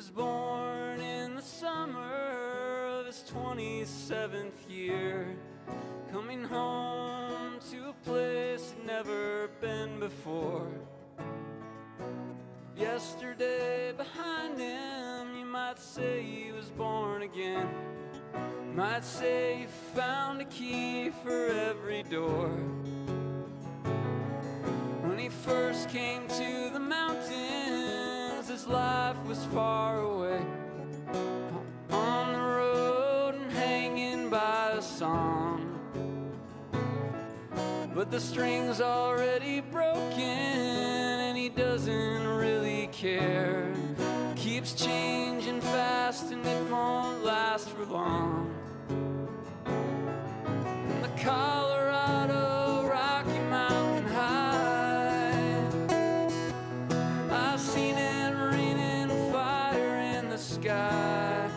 was born in the summer of his 27th year, coming home to a place he'd never been before. Yesterday behind him, you might say he was born again. Might say he found a key for every door. When he first came to the mountains, his life was far away, on the road and hanging by a song. But the string's already broken and he doesn't really care. Keeps changing fast and it won't last for long. In the Colorado Rocky Mountain High, I've seen it raining fire in the sky.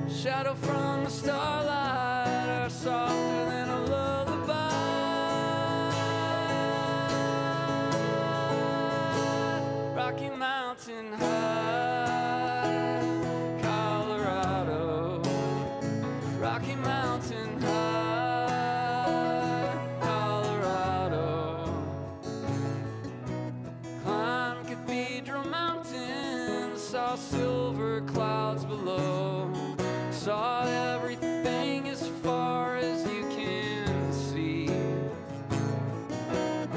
Shadow from the starlight are softer than a lullaby. Rocky Mountain High, Colorado. Rocky Mountain High, Colorado. Climbed Cathedral Mountain, saw silver clouds below. Saw everything as far as you can see.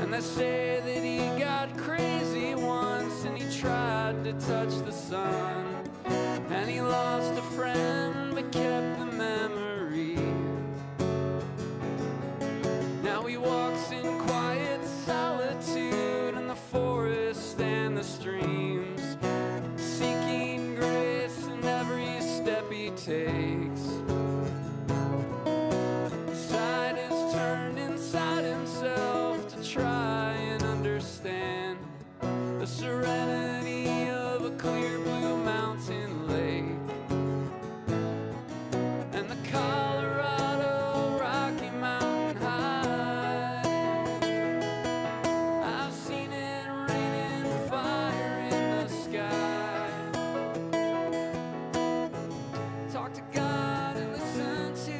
And they say that he got crazy once and he tried to touch the sun. And he lost a friend but kept the memory. Now he walks in quiet solitude in the forest and the streams, seeking grace in every step he takes. His side is turned inside himself to try and understand the serenity of a clear blue mountain lake. And the Colorado Rocky Mountain High, I've seen it raining fire in the sky. Talk to God and listen to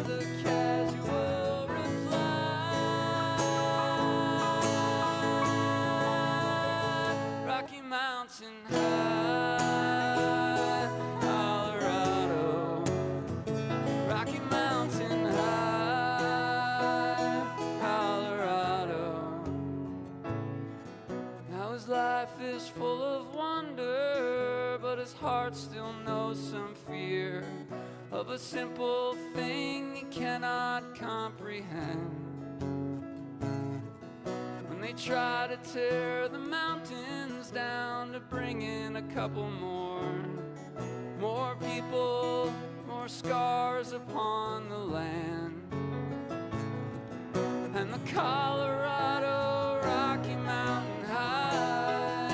the casual reply. Rocky Mountain High, Colorado. Rocky Mountain High, Colorado. Now his life is full of wonder, but his heart still knows some fear of a simple thing he cannot comprehend. When they try to tear the mountains down to bring in a couple more people, more scars upon the land. And the Colorado Rocky Mountain High,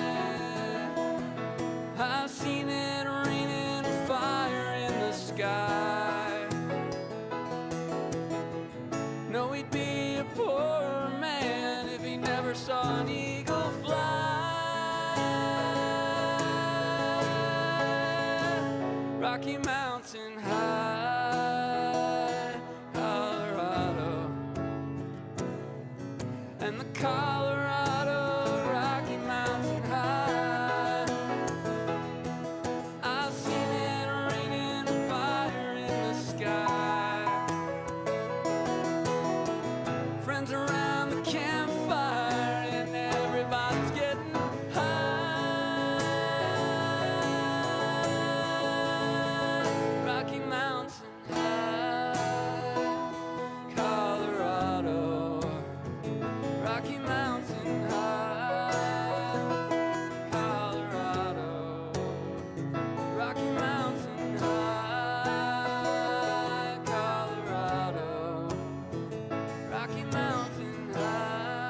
I've seen it raining fire in the sky. No, he'd be a poor man if he never saw an eagle fly. Rocky Mountain High, Colorado. And the Colorado Rocky Mountain High, I've seen it raining fire in the sky. Friends around the campfire and everybody's getting high. Rocky Mountain High, Colorado. Rocky Mountain High, Colorado. Rocky Mountain High, Colorado. Rocky Mountain High.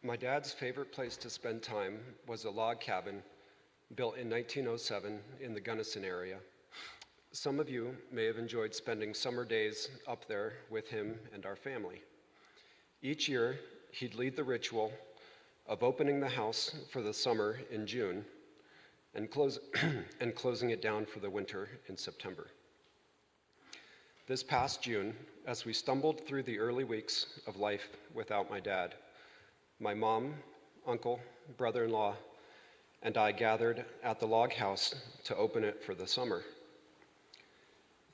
My dad's favorite place to spend time was a log cabin built in 1907 in the Gunnison area. Some of you may have enjoyed spending summer days up there with him and our family. Each year, he'd lead the ritual of opening the house for the summer in June and closing it down for the winter in September. This past June, as we stumbled through the early weeks of life without my dad, my mom, uncle, brother-in-law, and I gathered at the log house to open it for the summer.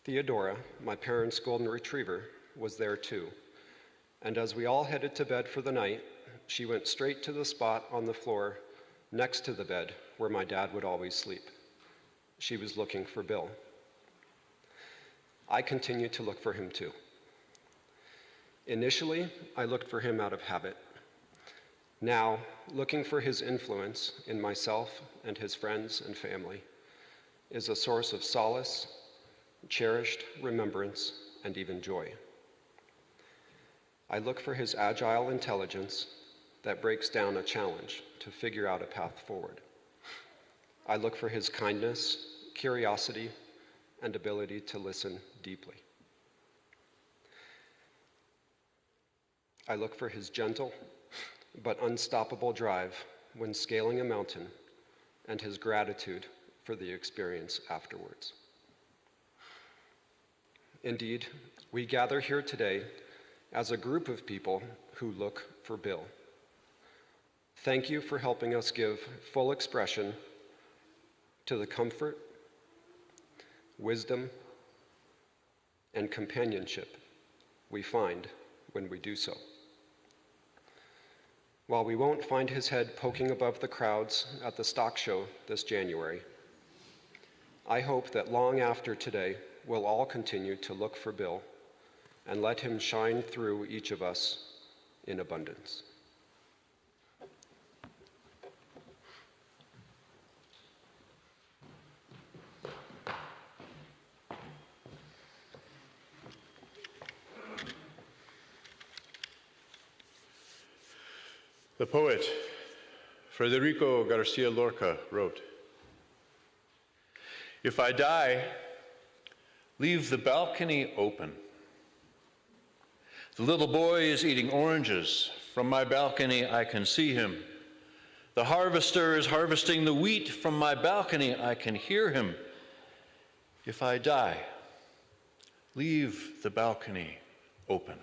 Theodora, my parents' golden retriever, was there too, and as we all headed to bed for the night, she went straight to the spot on the floor next to the bed where my dad would always sleep. She was looking for Bill. I continued to look for him too. Initially, I looked for him out of habit. Now, looking for his influence in myself and his friends and family is a source of solace, cherished remembrance, and even joy. I look for his agile intelligence that breaks down a challenge to figure out a path forward. I look for his kindness, curiosity, and ability to listen deeply. I look for his gentle but unstoppable drive when scaling a mountain and his gratitude for the experience afterwards. Indeed, we gather here today as a group of people who look for Bill. Thank you for helping us give full expression to the comfort, wisdom, and companionship we find when we do so. While we won't find his head poking above the crowds at the stock show this January, I hope that long after today, we'll all continue to look for Bill and let him shine through each of us in abundance. The poet Federico Garcia Lorca wrote, "If I die, leave the balcony open. The little boy is eating oranges. From my balcony I can see him. The harvester is harvesting the wheat. From my balcony I can hear him. If I die, leave the balcony open."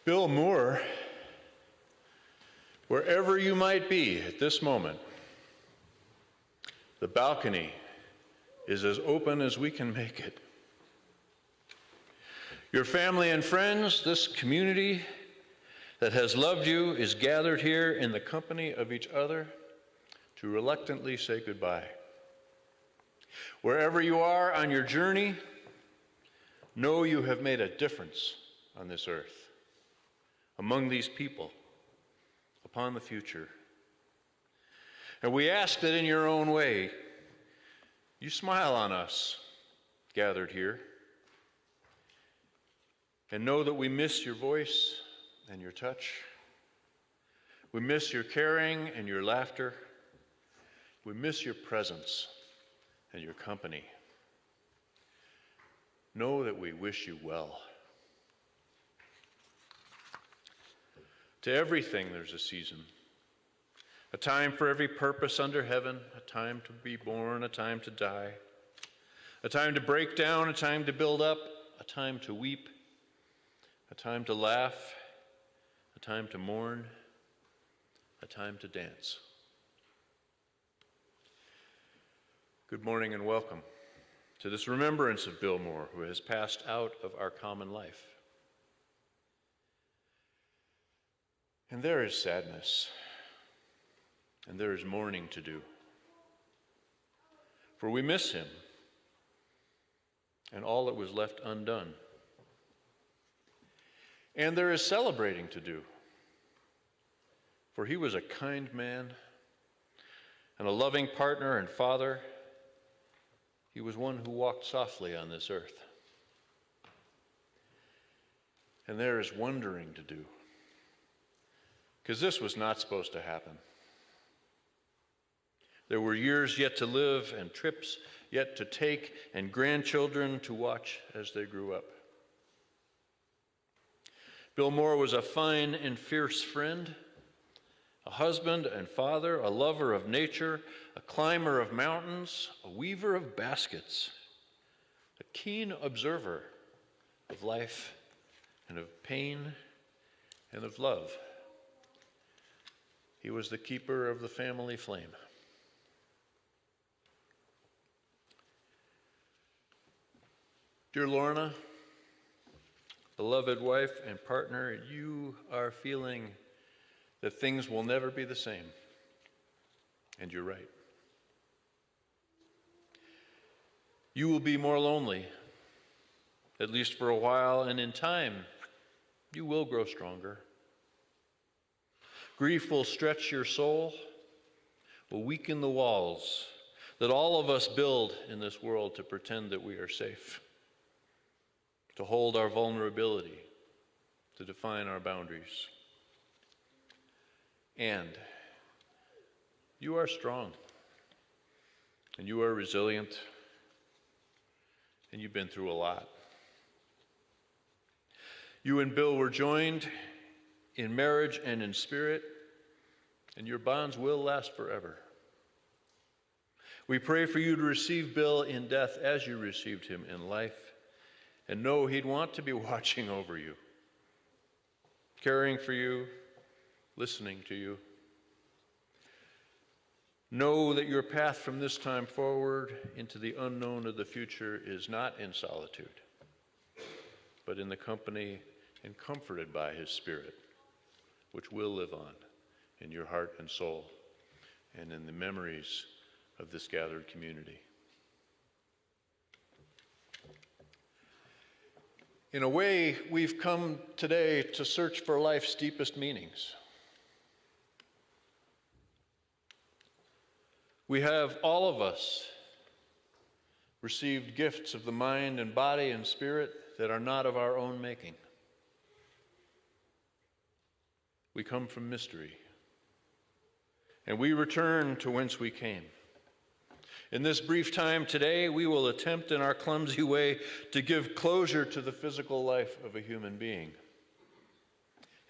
Bill Moore, wherever you might be at this moment, the balcony is as open as we can make it. Your family and friends, this community that has loved you, is gathered here in the company of each other to reluctantly say goodbye. Wherever you are on your journey, know you have made a difference on this earth, among these people, upon the future. And we ask that in your own way, you smile on us gathered here, and know that we miss your voice and your touch. We miss your caring and your laughter. We miss your presence and your company. Know that we wish you well. To everything there's a season, a time for every purpose under heaven, a time to be born, a time to die, a time to break down, a time to build up, a time to weep, a time to laugh, a time to mourn, a time to dance. Good morning and welcome to this remembrance of Bill Moore, who has passed out of our common life. And there is sadness, and there is mourning to do. For we miss him, and all that was left undone. And there is celebrating to do, for he was a kind man, and a loving partner and father, he was one who walked softly on this earth. And there is wondering to do, because this was not supposed to happen. There were years yet to live and trips yet to take and grandchildren to watch as they grew up. Bill Moore was a fine and fierce friend, a husband and father, a lover of nature, a climber of mountains, a weaver of baskets, a keen observer of life and of pain and of love. He was the keeper of the family flame. Dear Lorna, beloved wife and partner, you are feeling that things will never be the same. And you're right. You will be more lonely, at least for a while, and in time, you will grow stronger. Grief will stretch your soul, will weaken the walls that all of us build in this world to pretend that we are safe, to hold our vulnerability, to define our boundaries. And you are strong, and you are resilient, and you've been through a lot. You and Bill were joined in marriage and in spirit, and your bonds will last forever. We pray for you to receive Bill in death as you received him in life, and know he'd want to be watching over you, caring for you, listening to you. Know that your path from this time forward into the unknown of the future is not in solitude, but in the company and comforted by his Spirit, which will live on in your heart and soul and in the memories of this gathered community. In a way, we've come today to search for life's deepest meanings. We have, all of us, received gifts of the mind and body and spirit that are not of our own making. We come from mystery, and we return to whence we came. In this brief time today, we will attempt in our clumsy way to give closure to the physical life of a human being.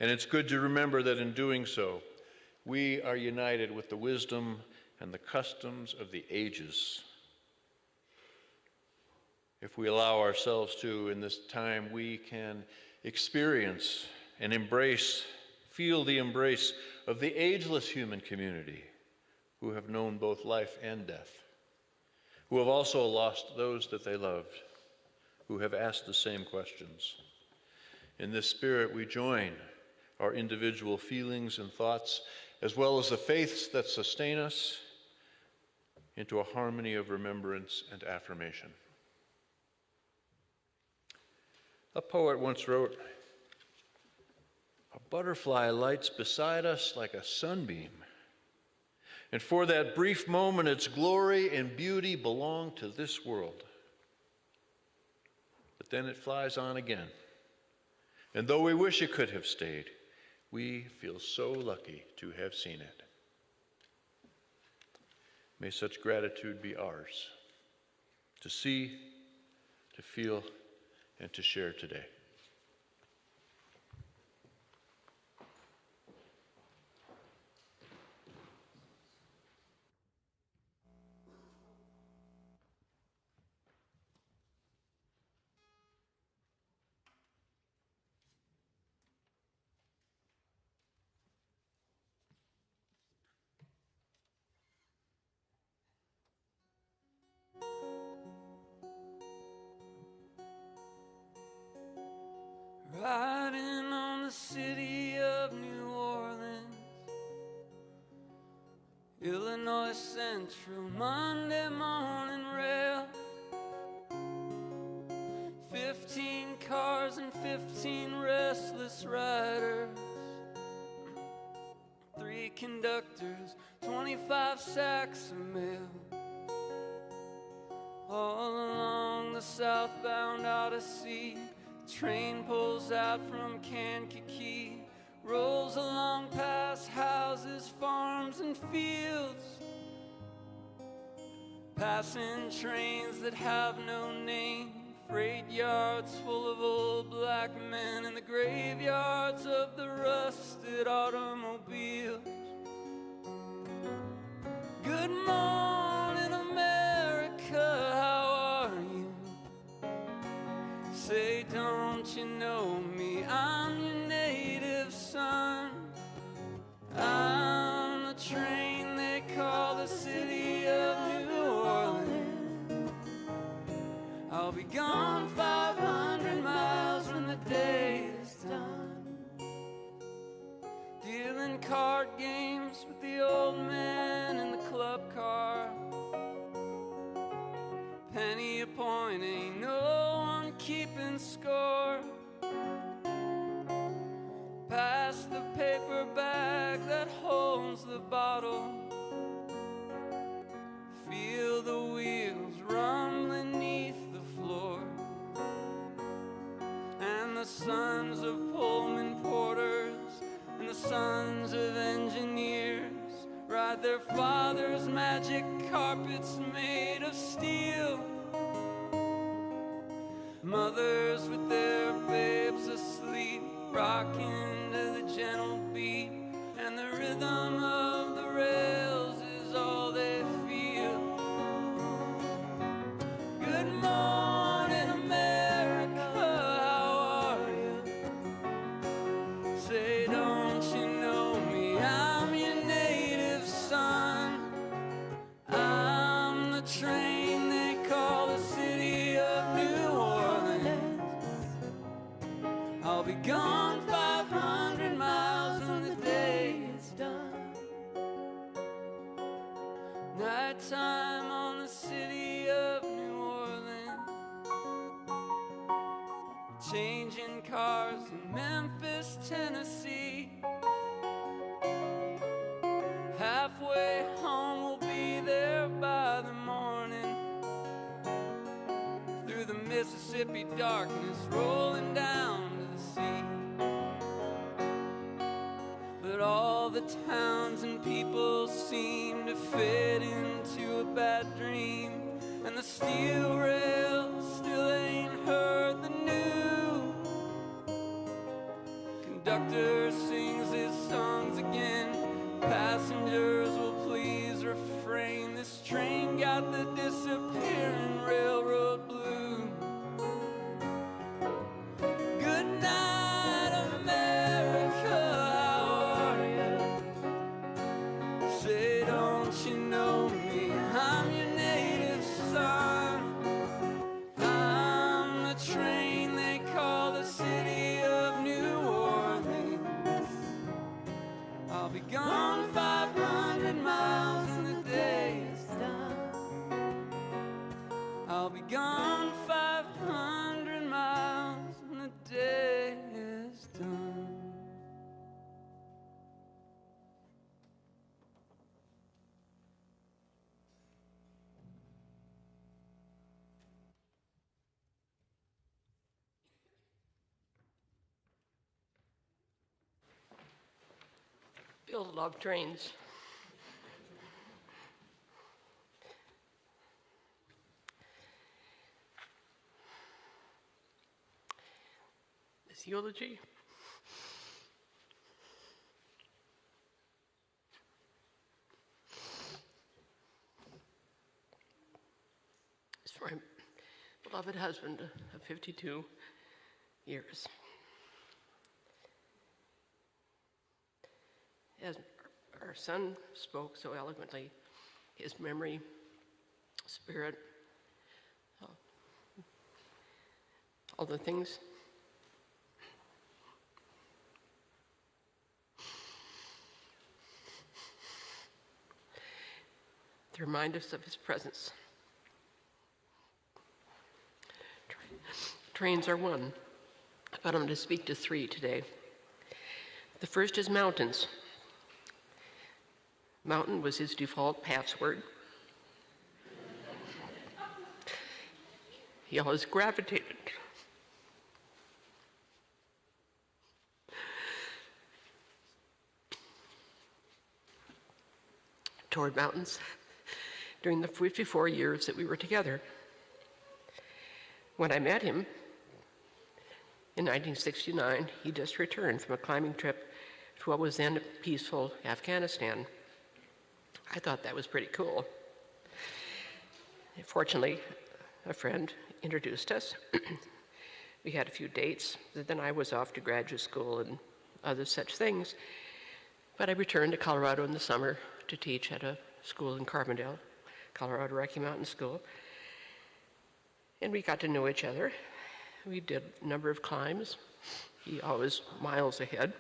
And it's good to remember that in doing so, we are united with the wisdom and the customs of the ages. If we allow ourselves to, in this time, we can experience and embrace, feel the embrace of the ageless human community who have known both life and death, who have also lost those that they loved, who have asked the same questions. In this spirit, we join our individual feelings and thoughts, as well as the faiths that sustain us, into a harmony of remembrance and affirmation. A poet once wrote, "A butterfly lights beside us like a sunbeam, and for that brief moment its glory and beauty belong to this world. But then it flies on again, and though we wish it could have stayed, we feel so lucky to have seen it." May such gratitude be ours, to see, to feel, and to share today. Riding on the city of New Orleans, Illinois Central, Monday morning rail. 15 cars and 15 restless riders, 3 3 conductors, 25 sacks of mail. All along the southbound Odyssey, the train pulls out from Kankakee, rolls along past houses, farms, and fields, passing trains that have no name, freight yards full of old black men, and the graveyards of the rusted automobiles. Good morning, America, how are you? Say, don't you know me? I'm your native son. I'm the train they call the city of New Orleans. I'll be gone 500 miles when the day is done, dealing card games with the old man in the club car. Penny a point, ain't no one keeping score. Pass the paper bag that holds the bottle. Feel the wheels rumbling beneath the floor. And the sons of Pullman porters and the sons of engineers ride their father's magic carpets made of steel. Mothers with their babes asleep, rocking to the gentle beat, and the rhythm of the rails is all they feel. Good morning, America, how are you? Say, don't you know me? I'm your native son. I'm the train they call the city of New Orleans. I'll be gone 500 miles when the day is done. Nighttime on the city of New Orleans, changing cars in Memphis, Tennessee. Halfway home, we'll be there by the morning. Through the Mississippi darkness, rolling down to the sea. But all the towns and people seem to fit into a bad dream, and the steel rails still ain't heard the news. Conductor sings his songs again. Passengers will please refrain. This train got the disappearing railroad blues. Good night, America, how are you? Say, don't you know me? I'm your native son. I'm the train they call the city of New Orleans. I'll be gone 500 miles when the day is done. I'll be gone 500 miles when the day is done. Bill loved trains. This eulogy is for my beloved husband of 52 years. As our son spoke so eloquently, his memory, spirit, all the things to remind us of his presence. Trains are one, but I'm going to speak to three today. The first is mountains. Mountain was his default password. He always gravitated toward mountains during the 54 years that we were together. When I met him in 1969, he just returned from a climbing trip to what was then peaceful Afghanistan. I thought that was pretty cool. Fortunately, a friend introduced us. We had a few dates, then I was off to graduate school and other such things. But I returned to Colorado in the summer to teach at a school in Carbondale, Colorado Rocky Mountain School. And we got to know each other. We did a number of climbs. He always miles ahead,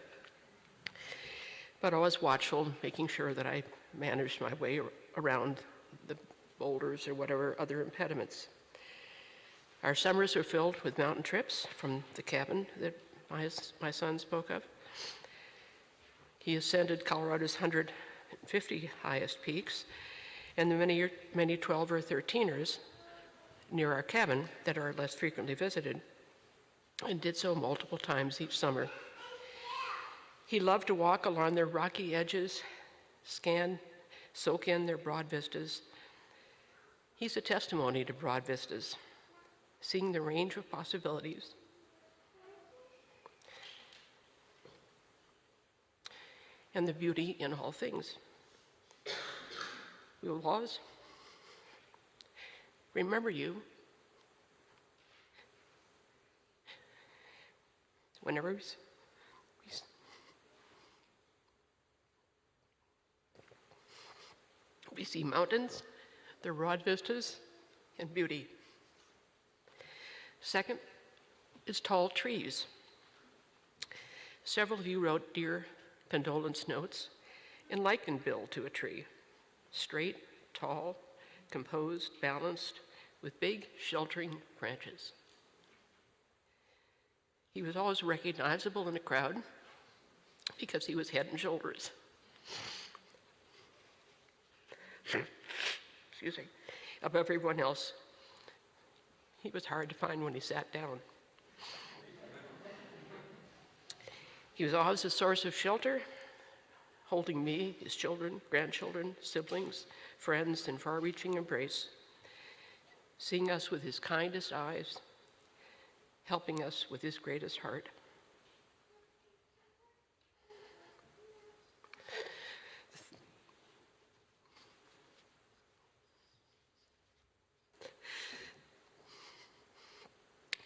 but always watchful, making sure that I managed my way around the boulders or whatever other impediments. Our summers were filled with mountain trips from the cabin that my son spoke of. He ascended Colorado's 150 highest peaks and the many 12 or 13ers near our cabin that are less frequently visited, and did so multiple times each summer. He loved to walk along their rocky edges, soak in their broad vistas. He's a testimony to broad vistas, seeing the range of possibilities. And the beauty in all things. We will always remember you whenever we see mountains, their broad vistas, and beauty. Second is tall trees. Several of you wrote dear condolence notes and likened Bill to a tree. Straight, tall, composed, balanced, with big, sheltering branches. He was always recognizable in a crowd because he was head and shoulders. Excuse me, above everyone else. He was hard to find when he sat down. He was always a source of shelter, holding me, his children, grandchildren, siblings, friends in far-reaching embrace, seeing us with his kindest eyes, helping us with his greatest heart.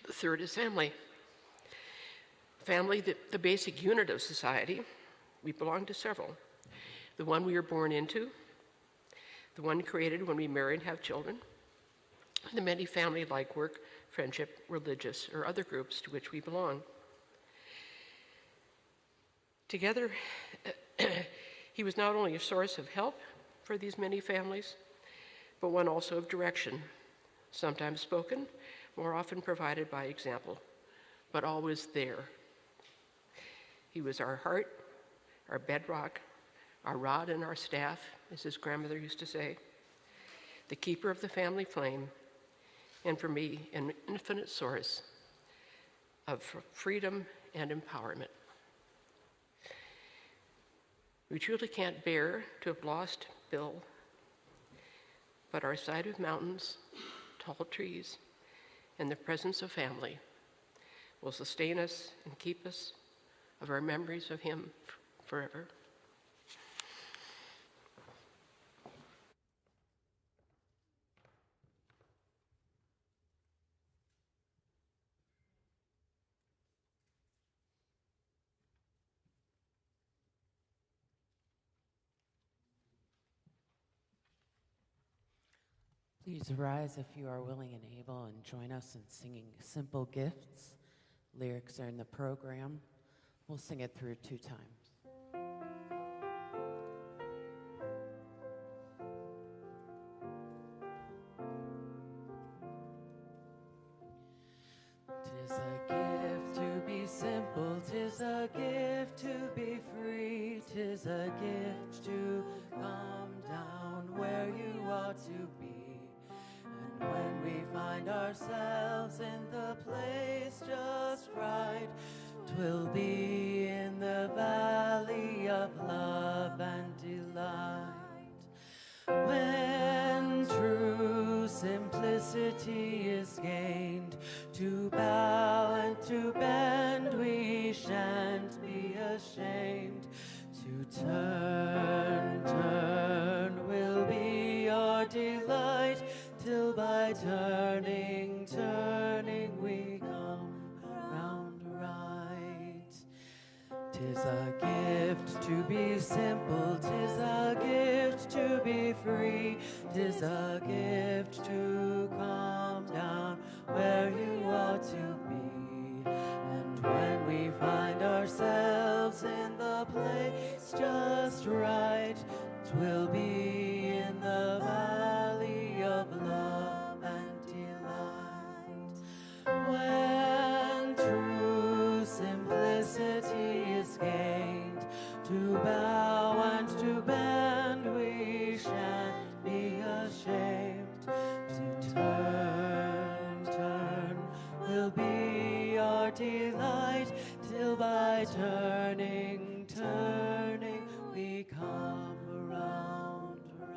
The third is family. Family, the basic unit of society. We belong to several. The one we were born into, the one created when we marry and have children, and the many family-like work, friendship, religious, or other groups to which we belong. Together, he was not only a source of help for these many families, but one also of direction, sometimes spoken, more often provided by example, but always there. He was our heart, our bedrock, our rod and our staff, as his grandmother used to say, the keeper of the family flame, and for me, an infinite source of freedom and empowerment. We truly can't bear to have lost Bill, but our sight of mountains, tall trees, and the presence of family will sustain us and keep us of our memories of him forever. Please rise if you are willing and able and join us in singing Simple Gifts. Lyrics are in the program. We'll sing it through 2 times. Tis a gift to be simple, tis a gift to be free, tis a gift to come ourselves in the place just right, 'twill be in the valley of love and delight. When true simplicity is gained, to bow and to bend we shan't be ashamed. To turn will be our delight, till by turning we come round right. 'Tis a gift to be simple, 'tis a gift to be free, 'tis a gift to come down where you ought to be. And when we find ourselves in the place just right, 'twill be in the valley of love and delight. When true simplicity is gained, to bow and to bend we shan't be ashamed. To turn will be our delight, till by turning we come around right.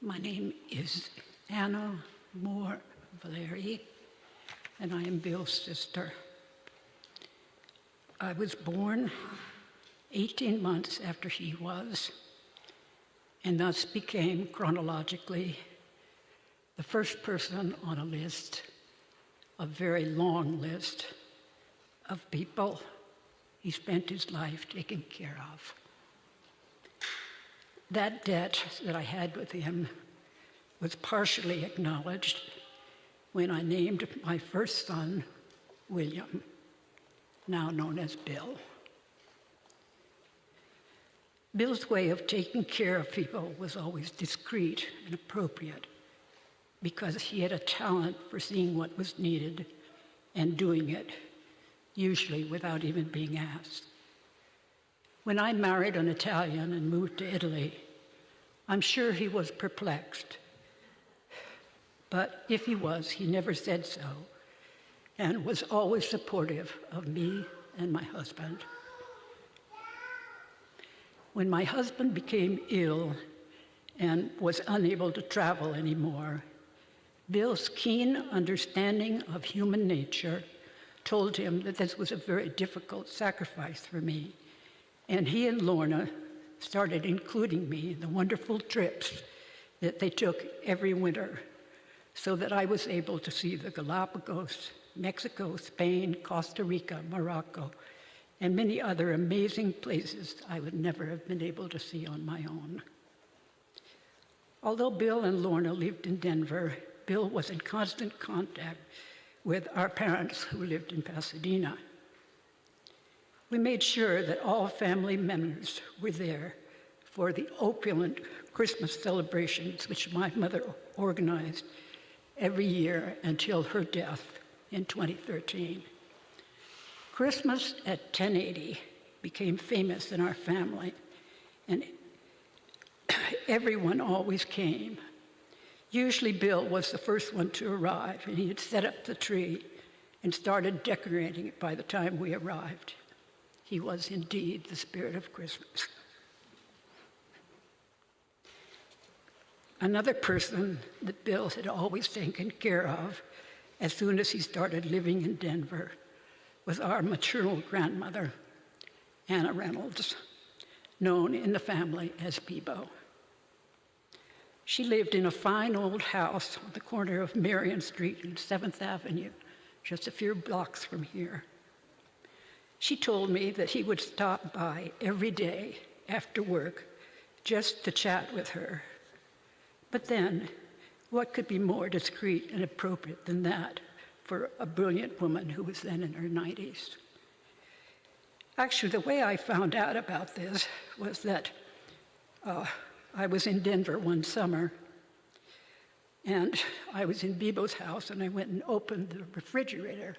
My name is Anna Moore Valeri, and I am Bill's sister. I was born 18 months after he was, and thus became chronologically the first person on a list, a very long list, of people he spent his life taking care of. That debt that I had with him was partially acknowledged when I named my first son, William, now known as Bill. Bill's way of taking care of people was always discreet and appropriate because he had a talent for seeing what was needed and doing it, usually without even being asked. When I married an Italian and moved to Italy, I'm sure he was perplexed. But if he was, he never said so, and was always supportive of me and my husband. When my husband became ill and was unable to travel anymore, Bill's keen understanding of human nature told him that this was a very difficult sacrifice for me. And he and Lorna started including me in the wonderful trips that they took every winter so that I was able to see the Galapagos, Mexico, Spain, Costa Rica, Morocco, and many other amazing places I would never have been able to see on my own. Although Bill and Lorna lived in Denver, Bill was in constant contact with our parents who lived in Pasadena. We made sure that all family members were there for the opulent Christmas celebrations which my mother organized every year until her death in 2013. Christmas at 1080 became famous in our family, and everyone always came. Usually Bill was the first one to arrive, and he had set up the tree and started decorating it by the time we arrived. He was indeed the spirit of Christmas. Another person that Bill had always taken care of as soon as he started living in Denver was our maternal grandmother, Anna Reynolds, known in the family as Peebo. She lived in a fine old house on the corner of Marion Street and 7th Avenue, just a few blocks from here. She told me that he would stop by every day after work just to chat with her. But then, What could be more discreet and appropriate than that for a brilliant woman who was then in her 90s? Actually, the way I found out about this was that I was in Denver one summer, and I was in Bibo's house, and I went and opened the refrigerator,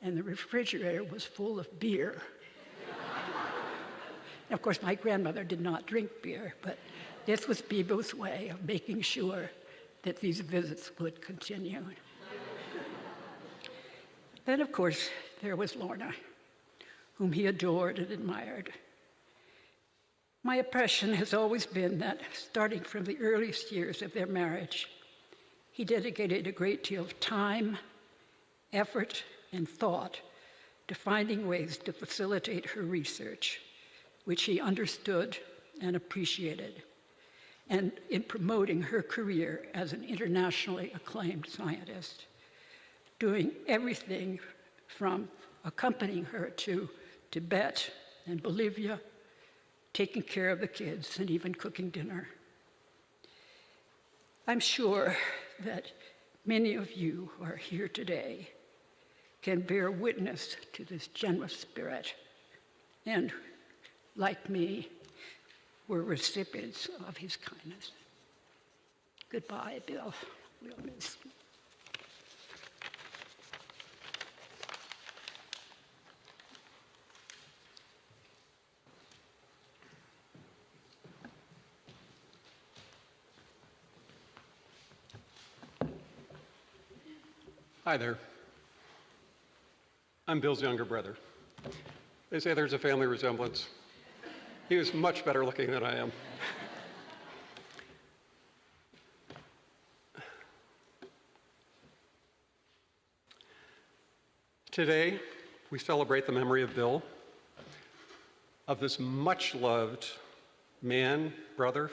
and the refrigerator was full of beer. Of course, my grandmother did not drink beer, but this was Bibo's way of making sure that these visits would continue. Then, of course, there was Lorna, whom he adored and admired. My impression has always been that, starting from the earliest years of their marriage, he dedicated a great deal of time, effort, and thought to finding ways to facilitate her research, which he understood and appreciated, and in promoting her career as an internationally acclaimed scientist, doing everything from accompanying her to Tibet and Bolivia, taking care of the kids, and even cooking dinner. I'm sure that many of you who are here today can bear witness to this generous spirit, and, like me, were recipients of his kindness. Goodbye, Bill. We'll miss you. Hi there. I'm Bill's younger brother. They say there's a family resemblance. He was much better looking than I am. Today, we celebrate the memory of Bill, of this much-loved man, brother,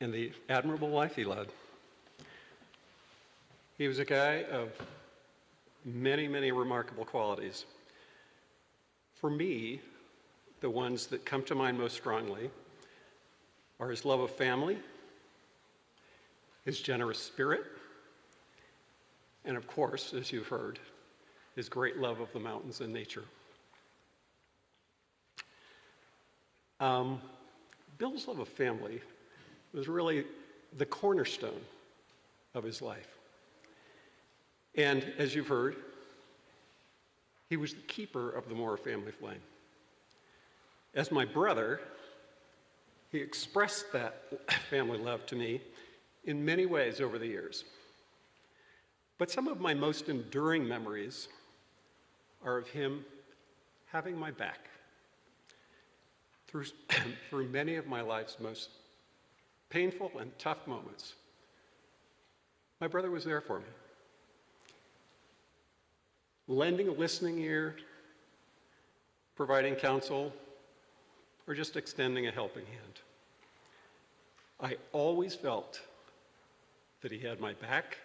and the admirable life he led. He was a guy of many, many remarkable qualities. For me, the ones that come to mind most strongly are his love of family, his generous spirit, and of course, as you've heard, his great love of the mountains and nature. Bill's love of family was really the cornerstone of his life. And as you've heard, he was the keeper of the Moore family flame. As my brother, he expressed that family love to me in many ways over the years. But some of my most enduring memories are of him having my back through many of my life's most painful and tough moments. My brother was there for me, lending a listening ear, providing counsel, or just extending a helping hand. I always felt that he had my back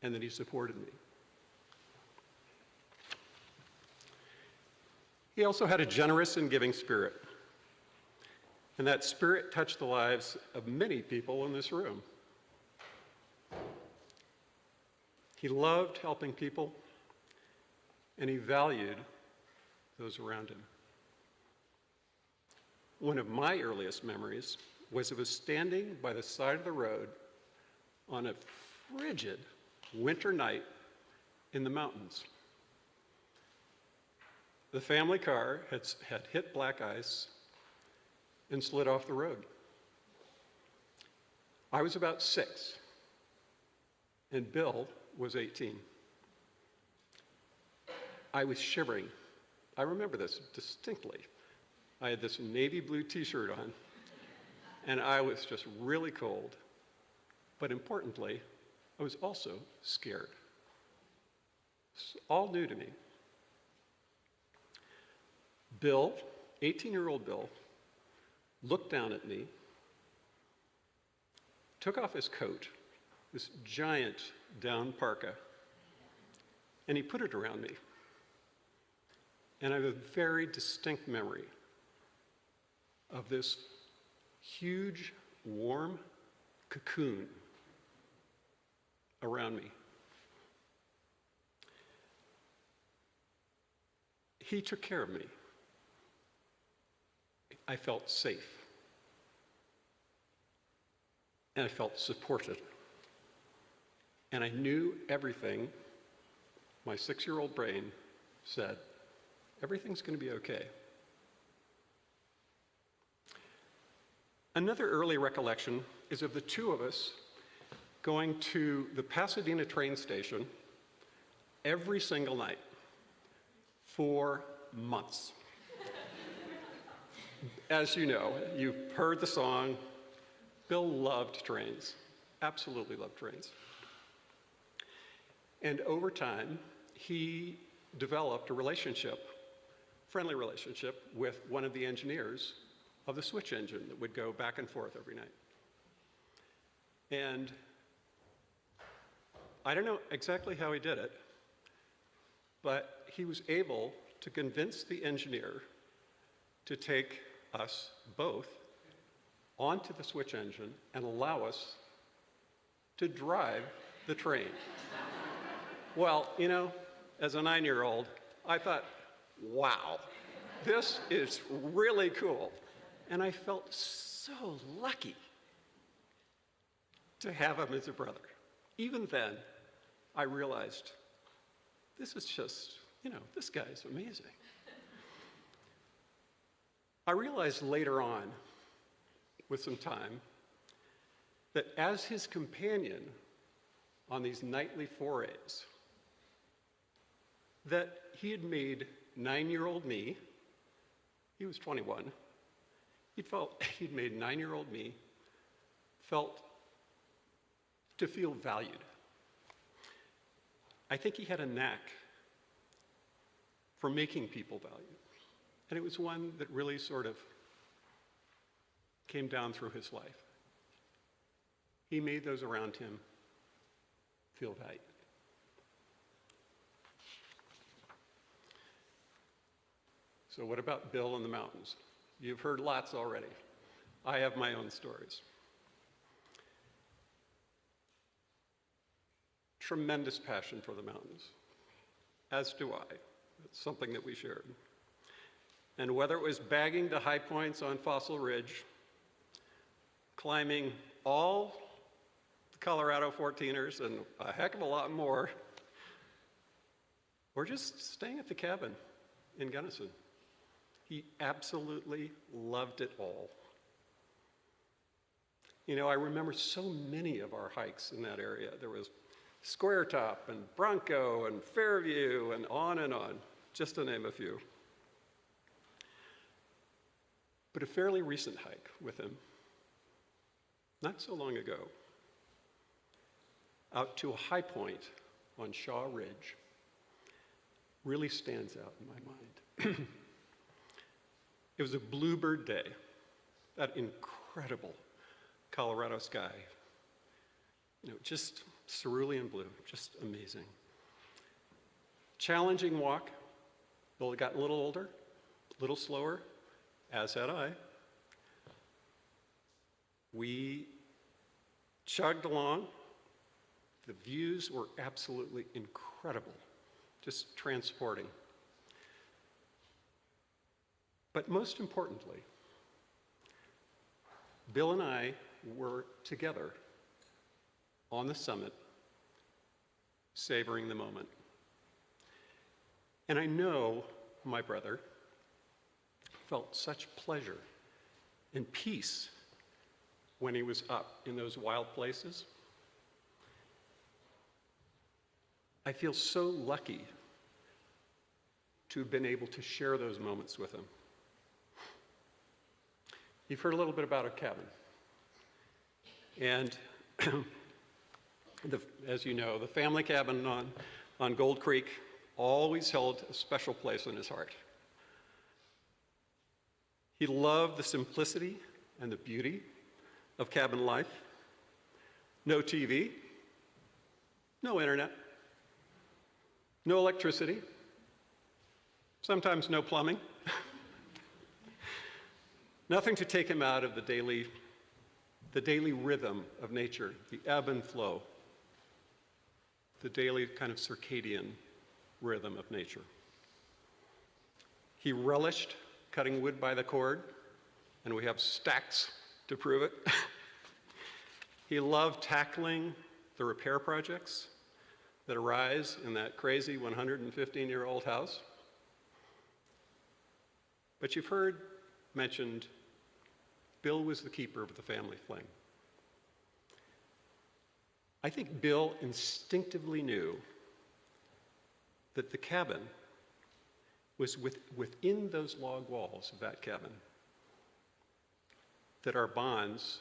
and that he supported me. He also had a generous and giving spirit, and that spirit touched the lives of many people in this room. He loved helping people, and he valued those around him. One of my earliest memories was of us standing by the side of the road on a frigid winter night in the mountains. The family car had hit black ice and slid off the road. I was about 6, and Bill was 18. I was shivering. I remember this distinctly. I had this navy blue t-shirt on, and I was just really cold. But importantly, I was also scared. It's all new to me. Bill, 18-year-old Bill, looked down at me, took off his coat, this giant down parka, and he put it around me. And I have a very distinct memory of this huge, warm, cocoon around me. He took care of me. I felt safe. And I felt supported. And I knew everything. My 6-year-old brain said, everything's going to be okay. Another early recollection is of the two of us going to the Pasadena train station every single night for months. As you know, you've heard the song, Bill loved trains, absolutely loved trains. And over time, he developed a relationship, friendly relationship, with one of the engineers of the switch engine that would go back and forth every night. And I don't know exactly how he did it, but he was able to convince the engineer to take us both onto the switch engine and allow us to drive the train. Well, you know, as a 9-year-old, I thought, wow, this is really cool. And I felt so lucky to have him as a brother. Even then, I realized, this is just, this guy's amazing. I realized later on, with some time, that as his companion on these nightly forays, that he had made 9-year-old me, he was 21, he'd made 9-year-old me feel valued. I think he had a knack for making people valued. And it was one that really sort of came down through his life. He made those around him feel valued. So what about Bill in the mountains? You've heard lots already. I have my own stories. Tremendous passion for the mountains, as do I. It's something that we shared. And whether it was bagging the high points on Fossil Ridge, climbing all the Colorado 14ers and a heck of a lot more, or just staying at the cabin in Gunnison, he absolutely loved it all. I remember so many of our hikes in that area. There was Square Top and Bronco and Fairview and on, just to name a few. But a fairly recent hike with him, not so long ago, out to a high point on Shaw Ridge, really stands out in my mind. It was a bluebird day, that incredible Colorado sky. Just cerulean blue, just amazing. Challenging walk. Bill had gotten a little older, a little slower, as had I. We chugged along. The views were absolutely incredible, just transporting. But most importantly, Bill and I were together on the summit, savoring the moment. And I know my brother felt such pleasure and peace when he was up in those wild places. I feel so lucky to have been able to share those moments with him. You've heard a little bit about a cabin. And as you know, the family cabin on Gold Creek always held a special place in his heart. He loved the simplicity and the beauty of cabin life. No TV, no internet, no electricity, sometimes no plumbing. Nothing to take him out of the daily the daily rhythm of nature, the ebb and flow, the daily kind of circadian rhythm of nature. He relished cutting wood by the cord, and we have stacks to prove it. He loved tackling the repair projects that arise in that crazy 115-year-old house. But you've heard mentioned Bill was the keeper of the family flame. I think Bill instinctively knew that the cabin was within those log walls of that cabin, that our bonds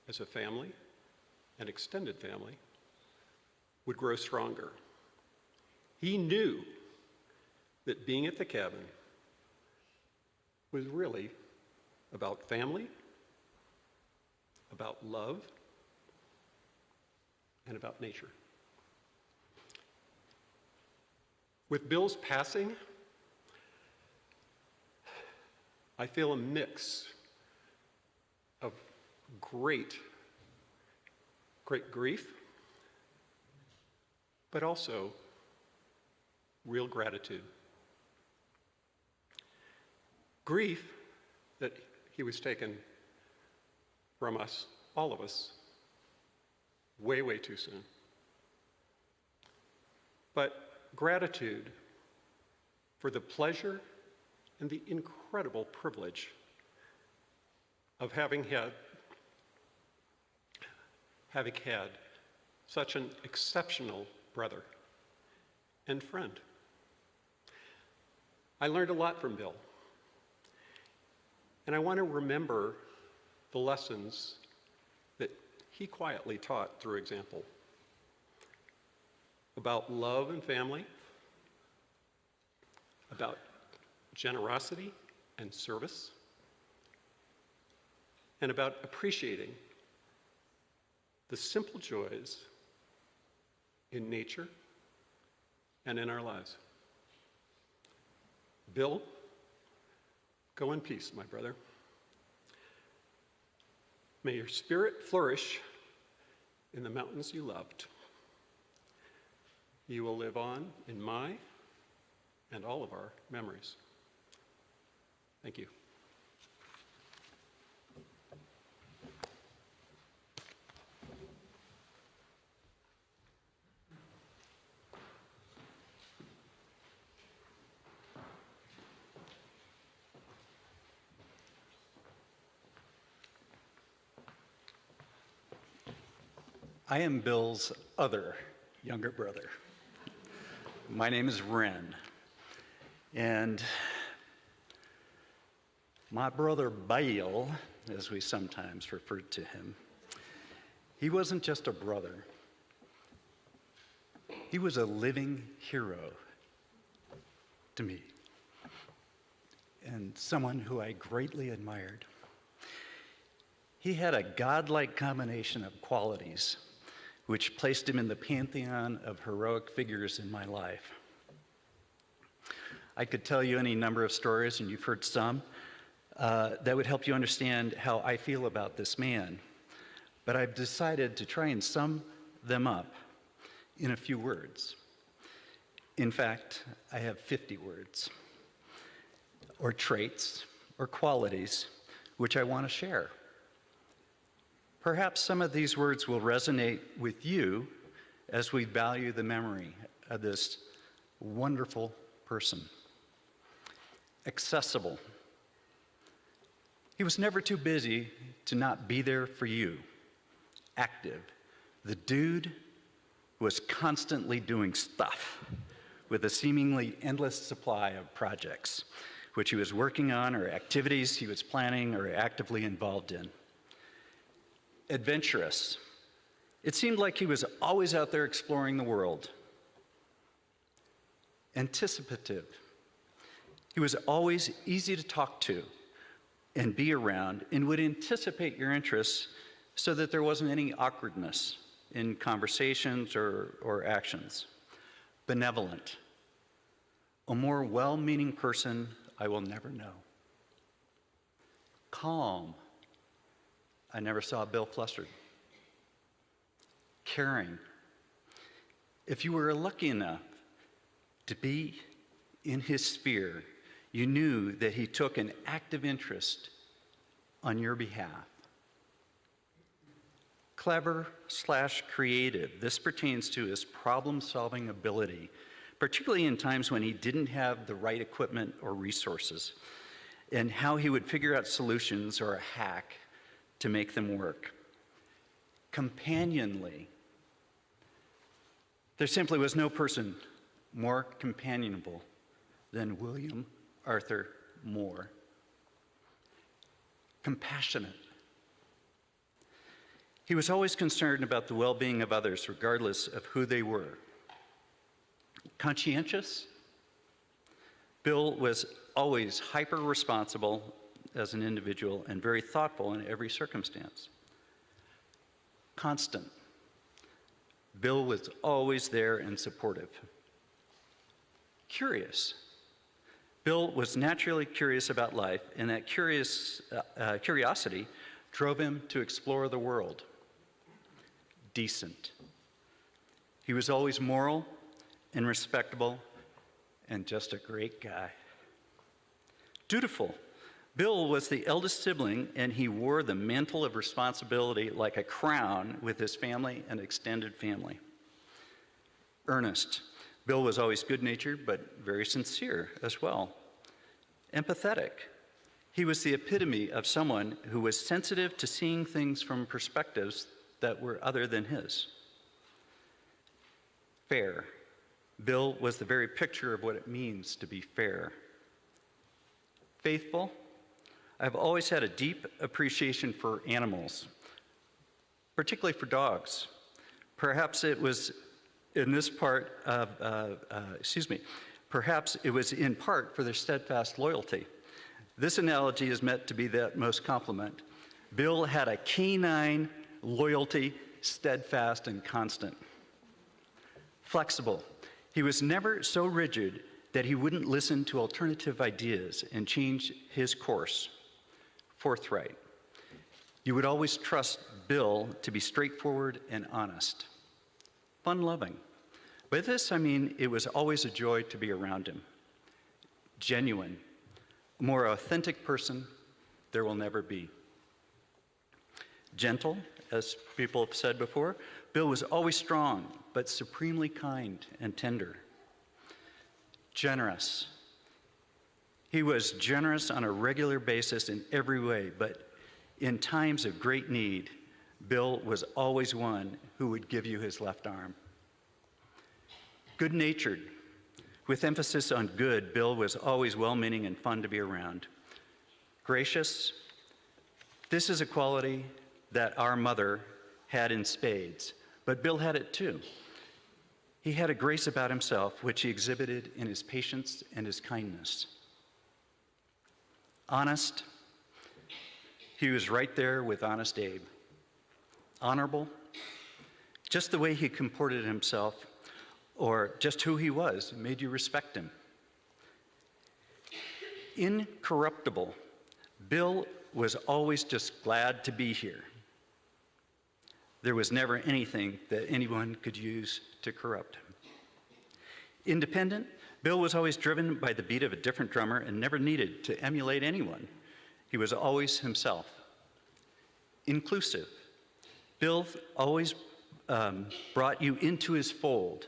as a family, an extended family, would grow stronger. He knew that being at the cabin was really about family, about love, and about nature. With Bill's passing, I feel a mix of great grief, but also real gratitude. Grief that he was taken from us, all of us, way, way too soon. But gratitude for the pleasure and the incredible privilege of having had such an exceptional brother and friend. I learned a lot from Bill, and I want to remember the lessons that he quietly taught through example about love and family, about generosity and service, and about appreciating the simple joys in nature and in our lives. Bill, go in peace, my brother. May your spirit flourish in the mountains you loved. You will live on in my and all of our memories. Thank you. I am Bill's other younger brother. My name is Ren, and my brother Bill, as we sometimes referred to him, he wasn't just a brother. He was a living hero to me, and someone who I greatly admired. He had a godlike combination of qualities which placed him in the pantheon of heroic figures in my life. I could tell you any number of stories, and you've heard some, that would help you understand how I feel about this man. But I've decided to try and sum them up in a few words. In fact, I have 50 words, or traits, or qualities, which I want to share. Perhaps some of these words will resonate with you as we value the memory of this wonderful person. Accessible. He was never too busy to not be there for you. Active. The dude was constantly doing stuff with a seemingly endless supply of projects, which he was working on or activities he was planning or actively involved in. Adventurous. It seemed like he was always out there exploring the world. Anticipative. He was always easy to talk to and be around and would anticipate your interests so that there wasn't any awkwardness in conversations or actions. Benevolent. A more well-meaning person I will never know. Calm. I never saw Bill flustered. Caring. If you were lucky enough to be in his sphere, you knew that he took an active interest on your behalf. Clever/creative. This pertains to his problem-solving ability, particularly in times when he didn't have the right equipment or resources, and how he would figure out solutions or a hack to make them work. Companionly. There simply was no person more companionable than William Arthur Moore. Compassionate. He was always concerned about the well-being of others, regardless of who they were. Conscientious. Bill was always hyper-responsible as an individual and very thoughtful in every circumstance. Constant. Bill was always there and supportive. Curious. Bill was naturally curious about life, and that curiosity drove him to explore the world. Decent. He was always moral and respectable and just a great guy. Dutiful. Bill was the eldest sibling, and he wore the mantle of responsibility like a crown with his family and extended family. Earnest. Bill was always good-natured, but very sincere as well. Empathetic. He was the epitome of someone who was sensitive to seeing things from perspectives that were other than his. Fair. Bill was the very picture of what it means to be fair. Faithful. I've always had a deep appreciation for animals, particularly for dogs. Perhaps it was in this part of, perhaps it was in part for their steadfast loyalty. This analogy is meant to be the utmost compliment. Bill had a canine loyalty, steadfast and constant. Flexible. He was never so rigid that he wouldn't listen to alternative ideas and change his course. Forthright. You would always trust Bill to be straightforward and honest. Fun-loving. By this, I mean it was always a joy to be around him. Genuine. A more authentic person there will never be. Gentle, as people have said before. Bill was always strong, but supremely kind and tender. Generous. He was generous on a regular basis in every way, but in times of great need, Bill was always one who would give you his left arm. Good-natured. With emphasis on good, Bill was always well-meaning and fun to be around. Gracious. This is a quality that our mother had in spades, but Bill had it too. He had a grace about himself which he exhibited in his patience and his kindness. Honest. He was right there with Honest Abe. Honorable. Just the way he comported himself, or just who he was, made you respect him. Incorruptible. Bill was always just glad to be here. There was never anything that anyone could use to corrupt him. Independent. Bill was always driven by the beat of a different drummer and never needed to emulate anyone. He was always himself. Inclusive. Bill always brought you into his fold,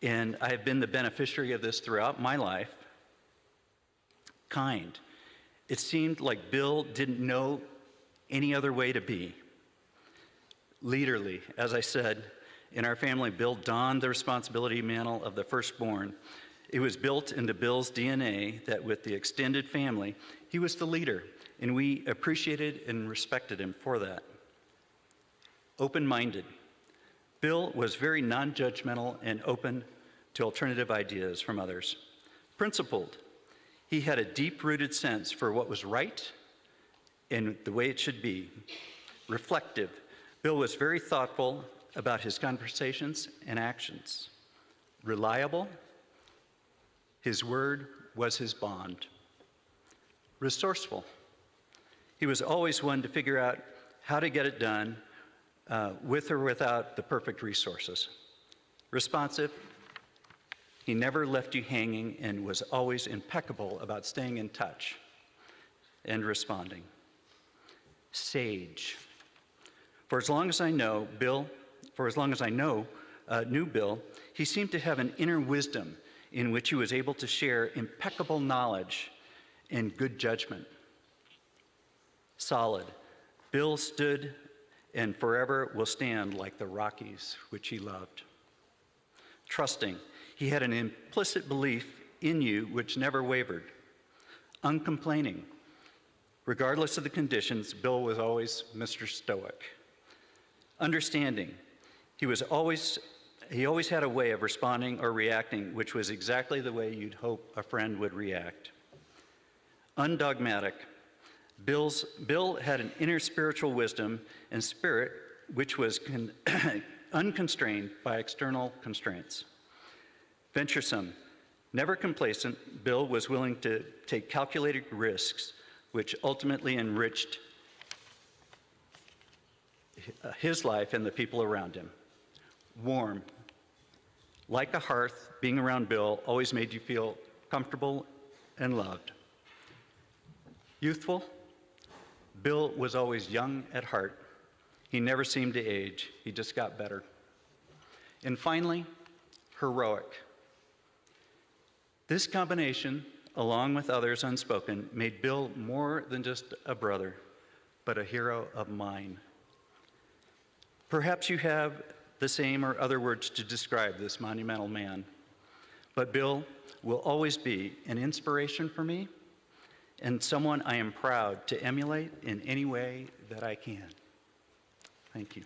and I have been the beneficiary of this throughout my life. Kind. It seemed like Bill didn't know any other way to be. Leaderly. As I said, in our family, Bill donned the responsibility mantle of the firstborn. It was built into Bill's DNA that with the extended family, he was the leader, and we appreciated and respected him for that. Open-minded. Bill was very non-judgmental and open to alternative ideas from others. Principled. He had a deep-rooted sense for what was right and the way it should be. Reflective. Bill was very thoughtful about his conversations and actions. Reliable. His word was his bond. Resourceful. He was always one to figure out how to get it done with or without the perfect resources. Responsive, he never left you hanging and was always impeccable about staying in touch and responding. Sage. For as long as I knew Bill, he seemed to have an inner wisdom in which he was able to share impeccable knowledge and good judgment. Solid. Bill stood and forever will stand like the Rockies, which he loved. Trusting. He had an implicit belief in you which never wavered. Uncomplaining. Regardless of the conditions, Bill was always Mr. Stoic. Understanding. He always had a way of responding or reacting which was exactly the way you'd hope a friend would react. Undogmatic. Bill had an inner spiritual wisdom and spirit which was unconstrained by external constraints. Venturesome. Never complacent, Bill was willing to take calculated risks which ultimately enriched his life and the people around him. Warm. Like a hearth, being around Bill always made you feel comfortable and loved. Youthful. Bill was always young at heart. He never seemed to age. He just got better. And finally, heroic. This combination, along with others unspoken, made Bill more than just a brother, but a hero of mine. Perhaps you have the same or other words to describe this monumental man, but Bill will always be an inspiration for me and someone I am proud to emulate in any way that I can. Thank you.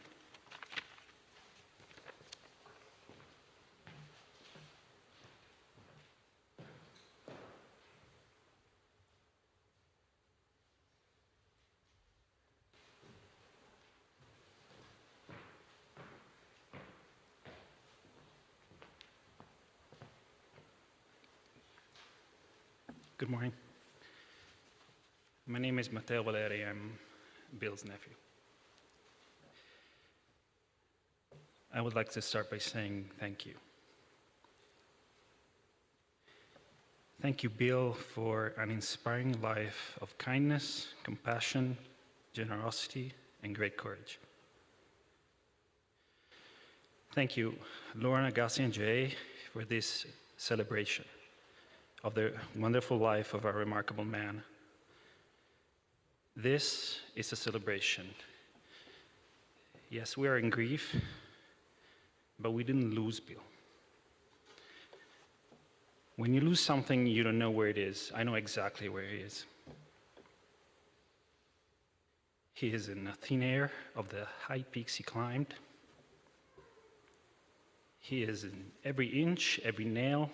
Good morning. My name is Matteo Valeri. I'm Bill's nephew. I would like to start by saying thank you. Thank you, Bill, for an inspiring life of kindness, compassion, generosity, and great courage. Thank you, Lauren, Agassi, and Jay, for this celebration of the wonderful life of our remarkable man. This is a celebration. Yes, we are in grief, but we didn't lose Bill. When you lose something, you don't know where it is. I know exactly where he is. He is in the thin air of the high peaks he climbed. He is in every inch, every nail,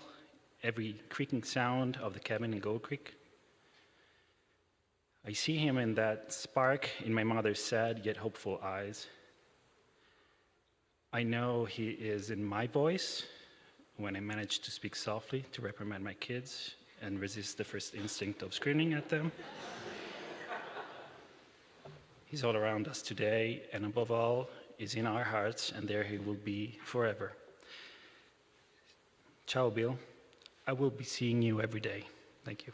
every creaking sound of the cabin in Gold Creek. I see him in that spark in my mother's sad yet hopeful eyes. I know he is in my voice when I manage to speak softly to reprimand my kids and resist the first instinct of screaming at them. He's all around us today, and above all, is in our hearts, and there he will be forever. Ciao, Bill. I will be seeing you every day. Thank you.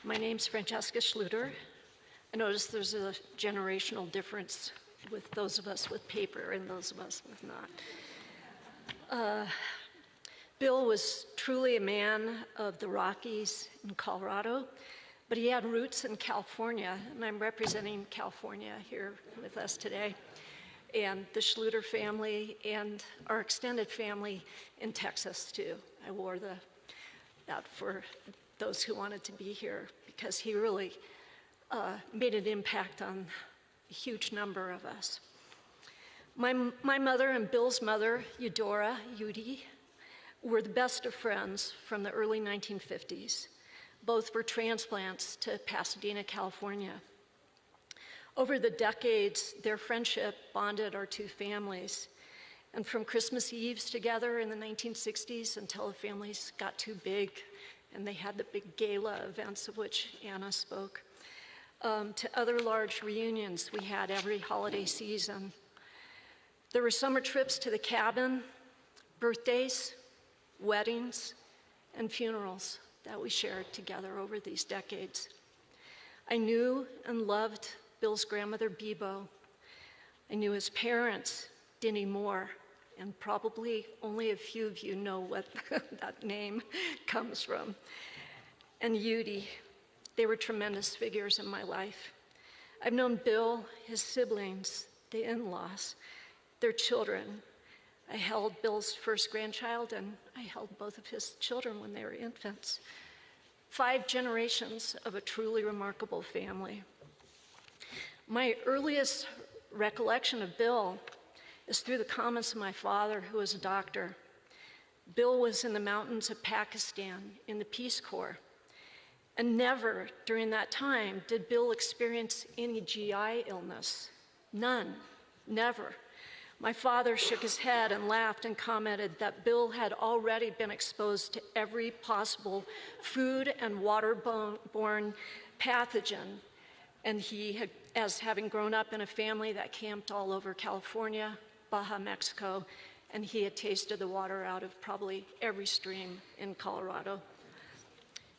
My name's Francesca Schluter. I notice there's a generational difference with those of us with paper and those of us with not. Bill was truly a man of the Rockies in Colorado, but he had roots in California, and I'm representing California here with us today, and the Schluter family and our extended family in Texas too. I wore that for those who wanted to be here because he really made an impact on a huge number of us. My mother and Bill's mother, Eudora, Yudi, were the best of friends from the early 1950s. Both were transplants to Pasadena, California. Over the decades, their friendship bonded our two families. and from Christmas Eves together in the 1960s until the families got too big and they had the big gala events of which Anna spoke, to other large reunions we had every holiday season. There were summer trips to the cabin, birthdays, weddings, and funerals that we shared together over these decades. I knew and loved Bill's grandmother, Bebo. I knew his parents, Dinny Moore, and probably only a few of you know what that name comes from, and Yudi. They were tremendous figures in my life. I've known Bill, his siblings, the in-laws, their children. I held Bill's first grandchild, and I held both of his children when they were infants. 5 generations of a truly remarkable family. My earliest recollection of Bill is through the comments of my father, who was a doctor. Bill was in the mountains of Pakistan in the Peace Corps, and never during that time did Bill experience any GI illness. None, never. My father shook his head and laughed and commented that Bill had already been exposed to every possible food and waterborne pathogen, and he had, as having grown up in a family that camped all over California, Baja, Mexico, and he had tasted the water out of probably every stream in Colorado.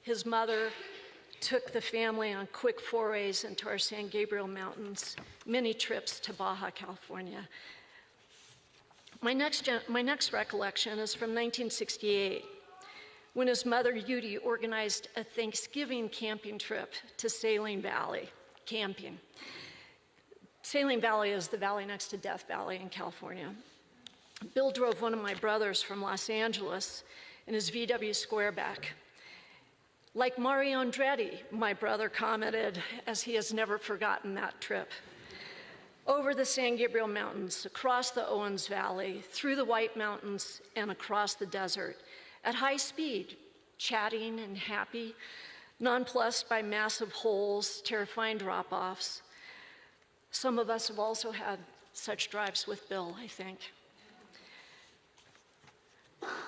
His mother took the family on quick forays into our San Gabriel Mountains, many trips to Baja, California. My next recollection is from 1968, when his mother, Yudi, organized a Thanksgiving camping trip to Saline Valley, camping. Saline Valley is the valley next to Death Valley in California. Bill drove one of my brothers from Los Angeles in his VW Squareback. Like Mario Andretti, my brother commented, as he has never forgotten that trip. Over the San Gabriel Mountains, across the Owens Valley, through the White Mountains, and across the desert, at high speed, chatting and happy, nonplussed by massive holes, terrifying drop-offs. Some of us have also had such drives with Bill, I think.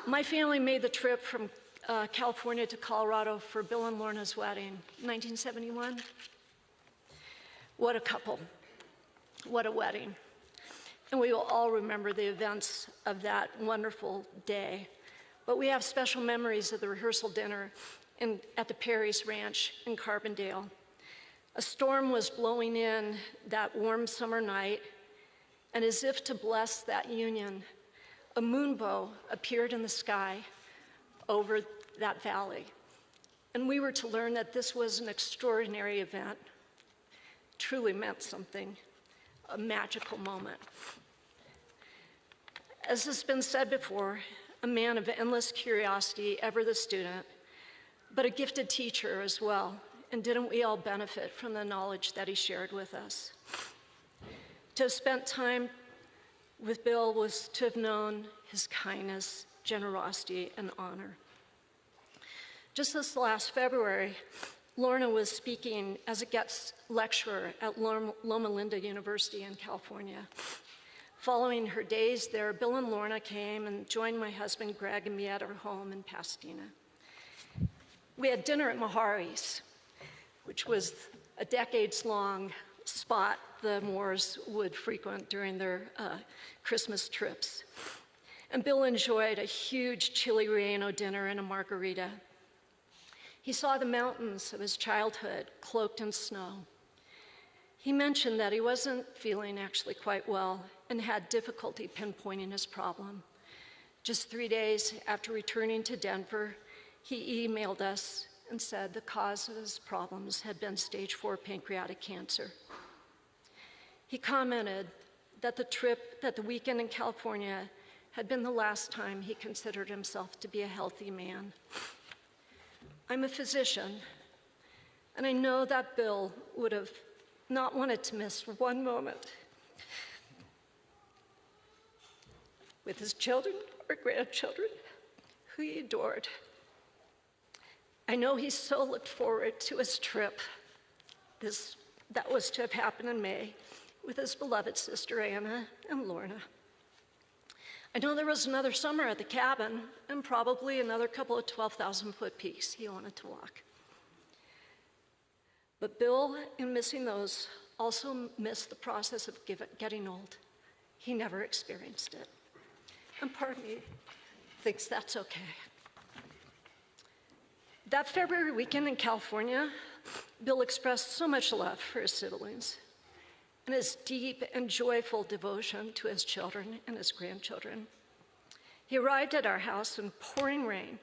My family made the trip from California to Colorado for Bill and Lorna's wedding, 1971. What a couple. What a wedding. And we will all remember the events of that wonderful day. But we have special memories of the rehearsal dinner at the Perry's Ranch in Carbondale. A storm was blowing in that warm summer night, and as if to bless that union, a moonbow appeared in the sky over that valley. And we were to learn that this was an extraordinary event, truly meant something. A magical moment. As has been said before, a man of endless curiosity, ever the student, but a gifted teacher as well, and didn't we all benefit from the knowledge that he shared with us? To have spent time with Bill was to have known his kindness, generosity, and honor. Just this last February, Lorna was speaking as a guest lecturer at Loma Linda University in California. Following her days there, Bill and Lorna came and joined my husband Greg and me at our home in Pasadena. We had dinner at Mahari's, which was a decades-long spot the Moores would frequent during their Christmas trips. And Bill enjoyed a huge chili relleno dinner and a margarita. He saw the mountains of his childhood cloaked in snow. He mentioned that he wasn't feeling actually quite well and had difficulty pinpointing his problem. Just 3 days after returning to Denver, he emailed us and said the cause of his problems had been stage 4 pancreatic cancer. He commented that the weekend in California had been the last time he considered himself to be a healthy man. I'm a physician, and I know that Bill would have not wanted to miss one moment with his children or grandchildren, who he adored. I know he so looked forward to his trip, that was to have happened in May, with his beloved sister Anna and Lorna. I know there was another summer at the cabin and probably another couple of 12,000-foot peaks he wanted to walk. But Bill, in missing those, also missed the process of getting old. He never experienced it. And part of me thinks that's okay. That February weekend in California, Bill expressed so much love for his siblings and his deep and joyful devotion to his children and his grandchildren. He arrived at our house in pouring rain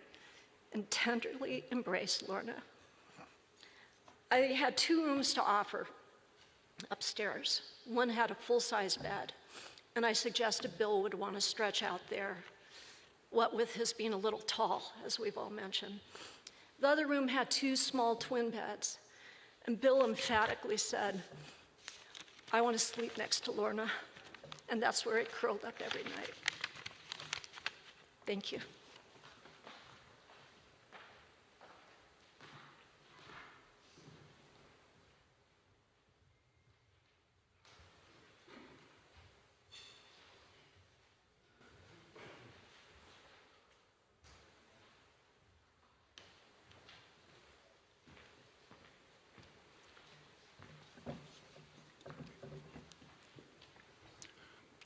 and tenderly embraced Lorna. I had 2 rooms to offer upstairs. One had a full-size bed, and I suggested Bill would want to stretch out there, what with his being a little tall, as we've all mentioned. The other room had 2 small twin beds, and Bill emphatically said, "I want to sleep next to Lorna," and that's where he curled up every night. Thank you.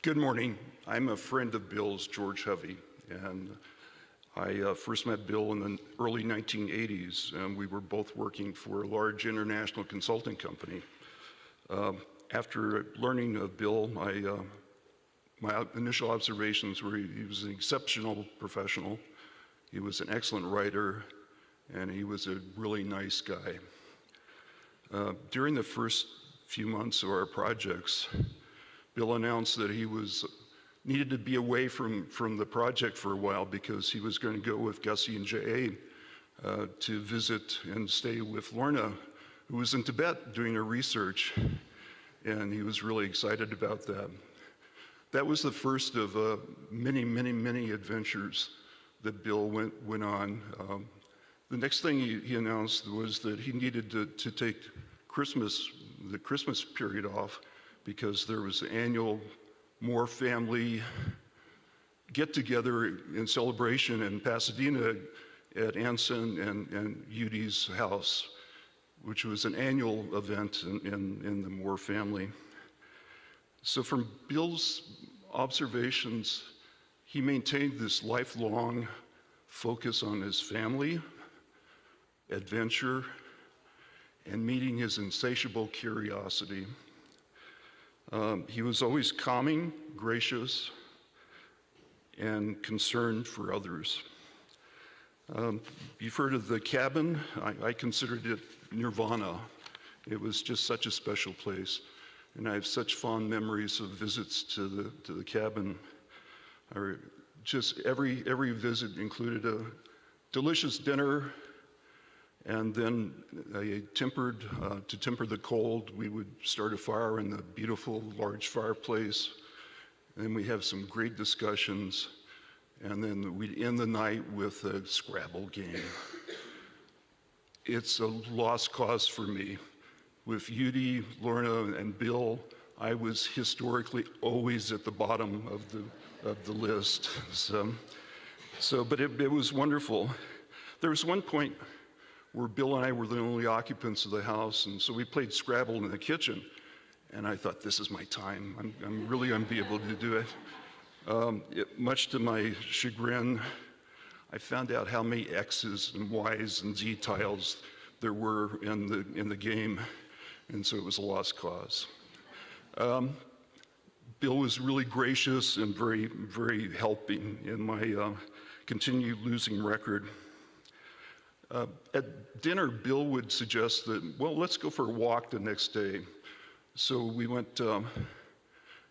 Good morning. I'm a friend of Bill's, George Hovey, and I first met Bill in the early 1980s, and we were both working for a large international consulting company. After learning of Bill, my initial observations were he was an exceptional professional, he was an excellent writer, and he was a really nice guy. During the first few months of our projects, Bill announced that he needed to be away from the project for a while because he was going to go with Gussie and J.A. To visit and stay with Lorna, who was in Tibet doing her research, and he was really excited about that. That was the first of many, many, many adventures that Bill went on. The next thing he announced was that he needed to take the Christmas period off, because there was an annual Moore family get-together in celebration in Pasadena at Anson and Udi's house, which was an annual event in the Moore family. So from Bill's observations, he maintained this lifelong focus on his family, adventure, and meeting his insatiable curiosity. He was always calming, gracious, and concerned for others. You've heard of the cabin. I considered it nirvana. It was just such a special place, and I have such fond memories of visits to the cabin. Just every visit included a delicious dinner, and then to temper the cold, we would start a fire in the beautiful large fireplace. And then we have some great discussions. And then we'd end the night with a Scrabble game. It's a lost cause for me. With Udi, Lorna, and Bill, I was historically always at the bottom of the list. But it was wonderful. There was one point where Bill and I were the only occupants of the house, and so we played Scrabble in the kitchen, and I thought, this is my time. I'm really going to be able to do it. Much to my chagrin, I found out how many X's and Y's and Z tiles there were in the game, and so it was a lost cause. Bill was really gracious and very, very helping in my continued losing record. At dinner, Bill would suggest that, well, let's go for a walk the next day. So we went, and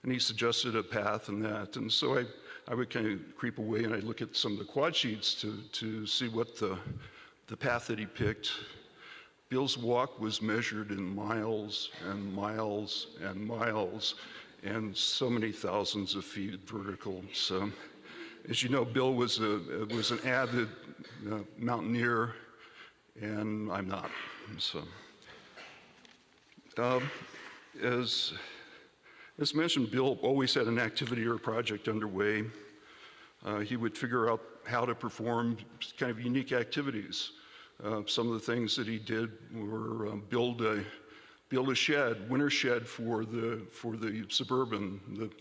he suggested a path and that. And so I would kind of creep away and I'd look at some of the quad sheets to see what the path that he picked. Bill's walk was measured in miles and miles and miles and so many thousands of feet vertical. So, as you know, Bill was an avid mountaineer, and I'm not. So, as mentioned, Bill always had an activity or a project underway. He would figure out how to perform kind of unique activities. Some of the things that he did were build a shed, winter shed for the Suburban,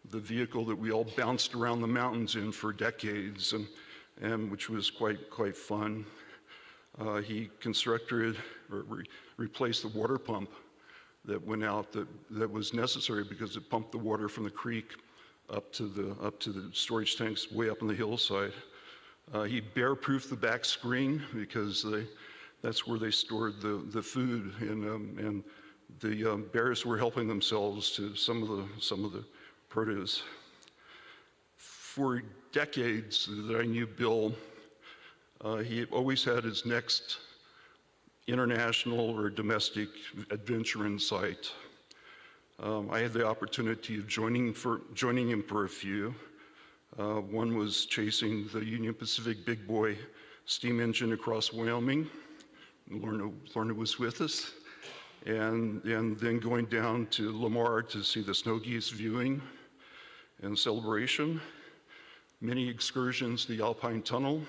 the vehicle that we all bounced around the mountains in for decades, and which was quite fun. He constructed or replaced the water pump that went out that was necessary because it pumped the water from the creek up to the storage tanks way up on the hillside. He bear-proofed the back screen because that's where they stored the food, and the bears were helping themselves to some of the produce. For decades that I knew Bill, he always had his next international or domestic adventure in sight. I had the opportunity of joining him for a few. One was chasing the Union Pacific Big Boy steam engine across Wyoming. Lorna was with us. And then going down to Lamar to see the snow geese viewing and celebration. Many excursions to the Alpine Tunnel,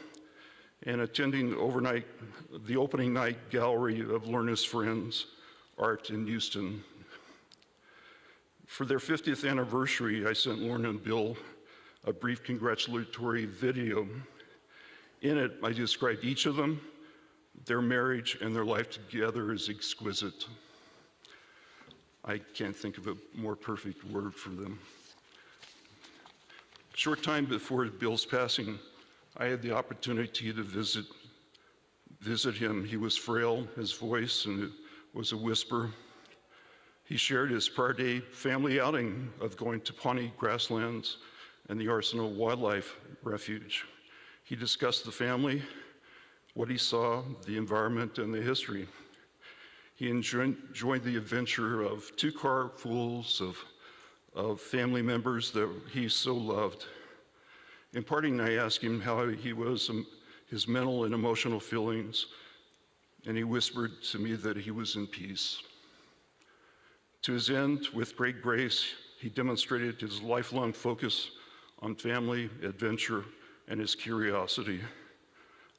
and attending the opening night gallery of Lorna's friends, Art in Houston. For their 50th anniversary, I sent Lorna and Bill a brief congratulatory video. In it, I described each of them, their marriage, and their life together as exquisite. I can't think of a more perfect word for them. A short time before Bill's passing, I had the opportunity to visit him. He was frail, his voice was a whisper. He shared his prior day family outing of going to Pawnee grasslands and the Arsenal Wildlife Refuge. He discussed the family, what he saw, the environment, and the history. He enjoyed the adventure of 2 carfuls of family members that he so loved. In parting, I asked him how he was, his mental and emotional feelings, and he whispered to me that he was in peace. To his end, with great grace, he demonstrated his lifelong focus on family, adventure, and his curiosity.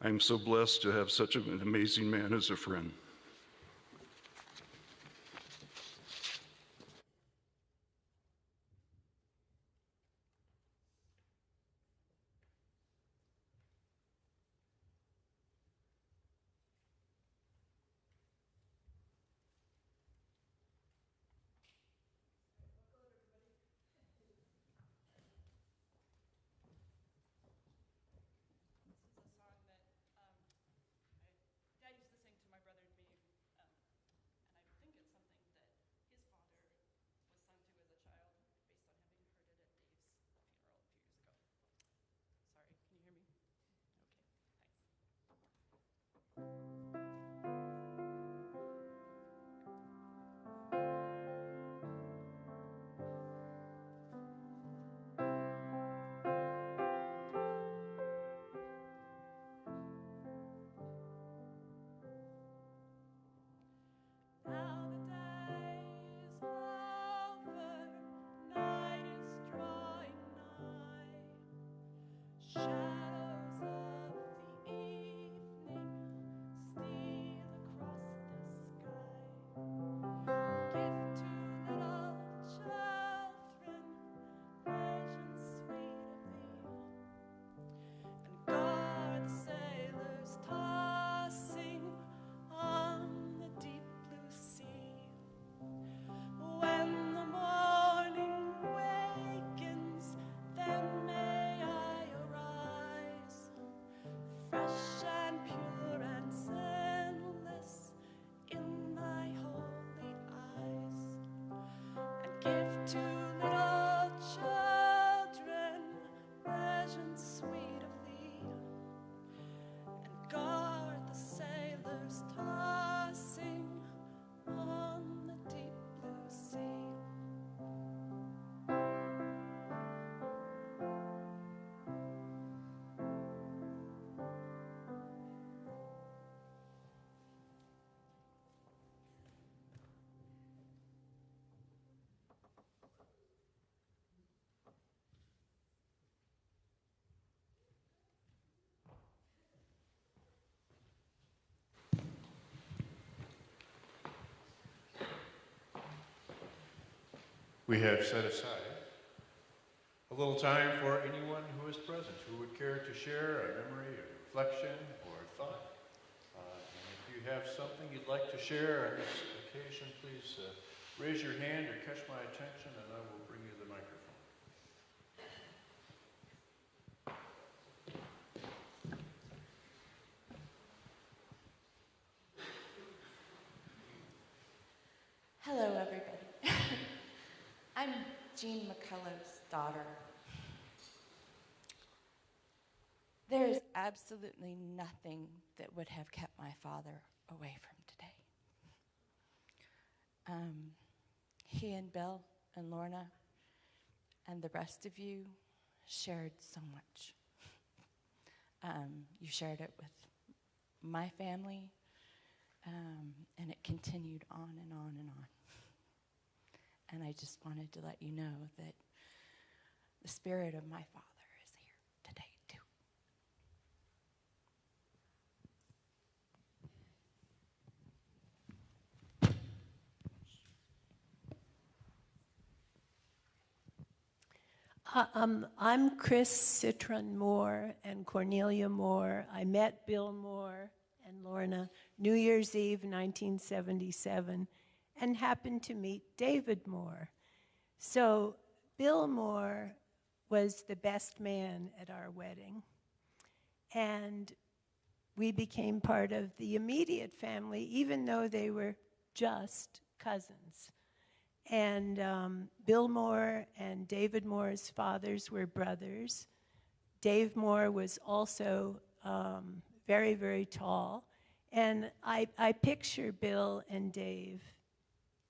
I am so blessed to have such an amazing man as a friend. Dad used to sing to my brother and me. we have set aside a little time for anyone who is present who would care to share a memory, a reflection, or a thought. And if you have something you'd like to share on this occasion, please raise your hand or catch my attention, and I will bring you the microphone. Hello, everybody. I'm Jean McCullough's daughter. There is absolutely nothing that would have kept my father away from today. He and Bill and Lorna and the rest of you shared so much. You shared it with my family, and it continued on and on and on. And I just wanted to let you know that the spirit of my father is here today, too. I'm Chris Citron Moore and Cornelia Moore. I met Bill Moore and Lorna New Year's Eve, 1977, and happened to meet David Moore. So Bill Moore was the best man at our wedding, and we became part of the immediate family, even though they were just cousins. And Bill Moore and David Moore's fathers were brothers. Dave Moore was also very, very tall. And I picture Bill and Dave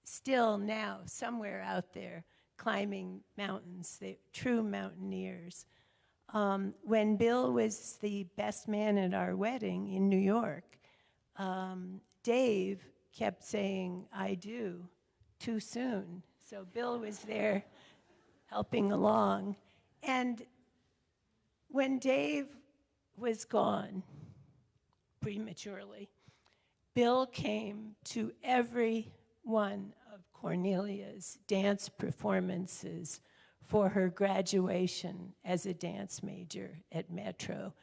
still now somewhere out there climbing mountains. They're true mountaineers. When Bill was the best man at our wedding in New York, Dave kept saying, "I do," too soon. So Bill was there helping along. And when Dave was gone prematurely, Bill came to every one of Cornelia's dance performances for her graduation as a dance major at Metro.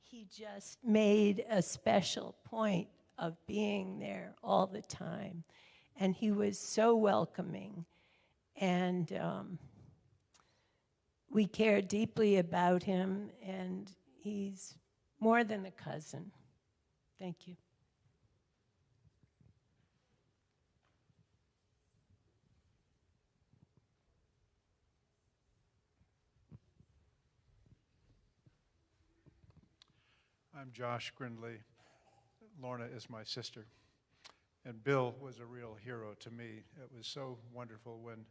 He just made a special point of being there all the time. And he was so welcoming. And we care deeply about him, and he's more than a cousin. Thank you. I'm Josh Grindley. Lorna is my sister. And Bill was a real hero to me. It was so wonderful when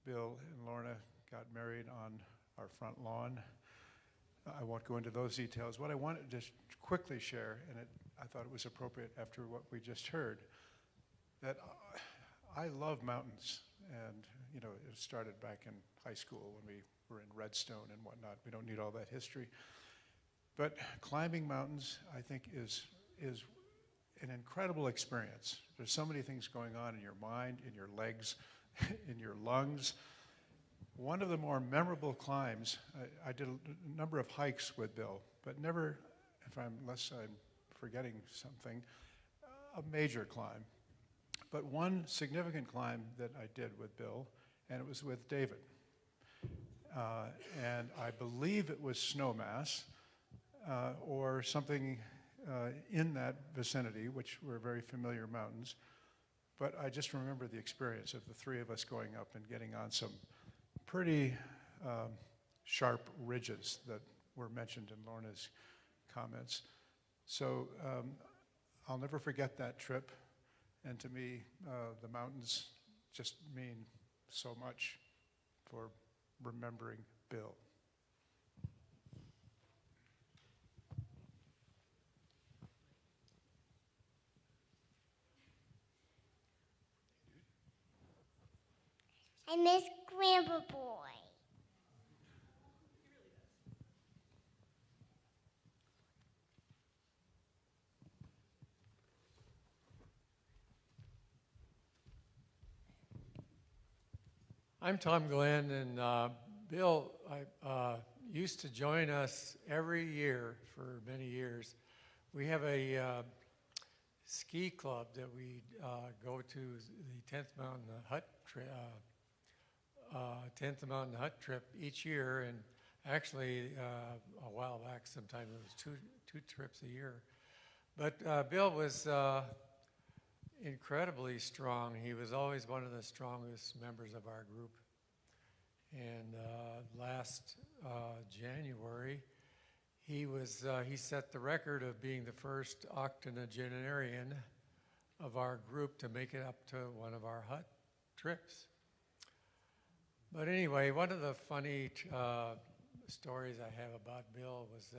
Bill and Lorna got married on our front lawn. I won't go into those details. What I wanted to just quickly share, and I thought it was appropriate after what we just heard, that I love mountains. And, you know, it started back in high school when we were in Redstone and whatnot. We don't need all that history. But climbing mountains, I think, is an incredible experience. There's so many things going on in your mind, in your legs, in your lungs. One of the more climbs, I did a number of hikes with Bill, but never, unless I'm forgetting something, a major climb. But one significant climb that I did with Bill, and it was with David. And I believe it was Snowmass, or something in that vicinity, which were very familiar mountains. But I just remember the experience of the three of us going up and getting on some pretty sharp ridges that were mentioned in Lorna's comments. So I'll never forget that trip. And to me, the mountains just mean so much for remembering Bill. I miss Grandpa Boy. I'm Tom Glenn, and Bill used to join us every year for many years. We have a ski club that we go to, the 10th Mountain Hut trip each year, and actually a while back sometime it was two trips a year. But Bill was incredibly strong. He was always one of the strongest members of our group. And last January, he set the record of being the first octogenarian of our group to make it up to one of our hut trips. But anyway, one of the funny stories I have about Bill was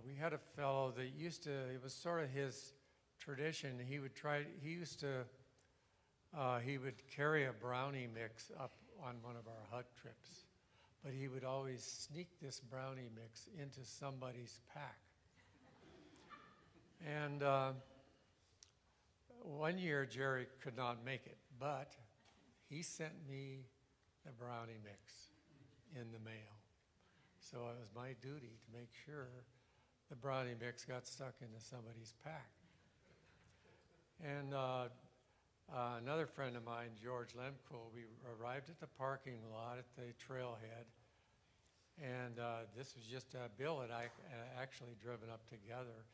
we had a fellow that it was sort of his tradition. He would carry a brownie mix up on one of our hut trips, but he would always sneak this brownie mix into somebody's pack. And one year Jerry could not make it, but he sent me the brownie mix in the mail. So it was my duty to make sure the brownie mix got stuck into somebody's pack. And another friend of mine, George Lemko, we arrived at the parking lot at the trailhead, and this was just Bill and I actually driven up together.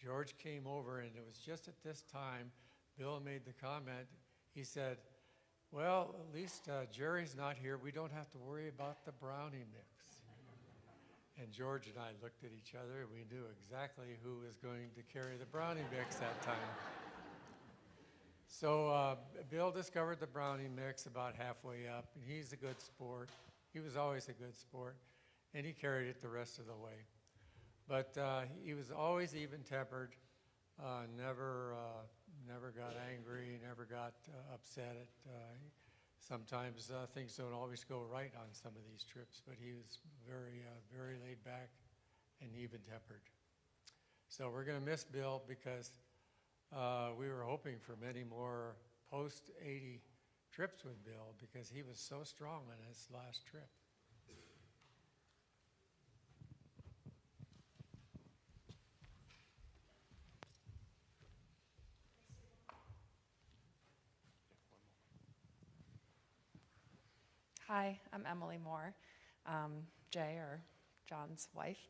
George came over, and it was just at this time Bill made the comment. He said, "Well, at least Jerry's not here. We don't have to worry about the brownie mix." And George and I looked at each other, and we knew exactly who was going to carry the brownie mix that time. So Bill discovered the brownie mix about halfway up, and he's a good sport. He was always a good sport, and he carried it the rest of the way. But he was always even-tempered, never got angry, never got upset. Sometimes things don't always go right on some of these trips, but he was very laid back and even-tempered. So we're going to miss Bill because we were hoping for many more post-80 trips with Bill because he was so strong on his last trip. Hi, I'm Emily Moore, Jay, or John's wife.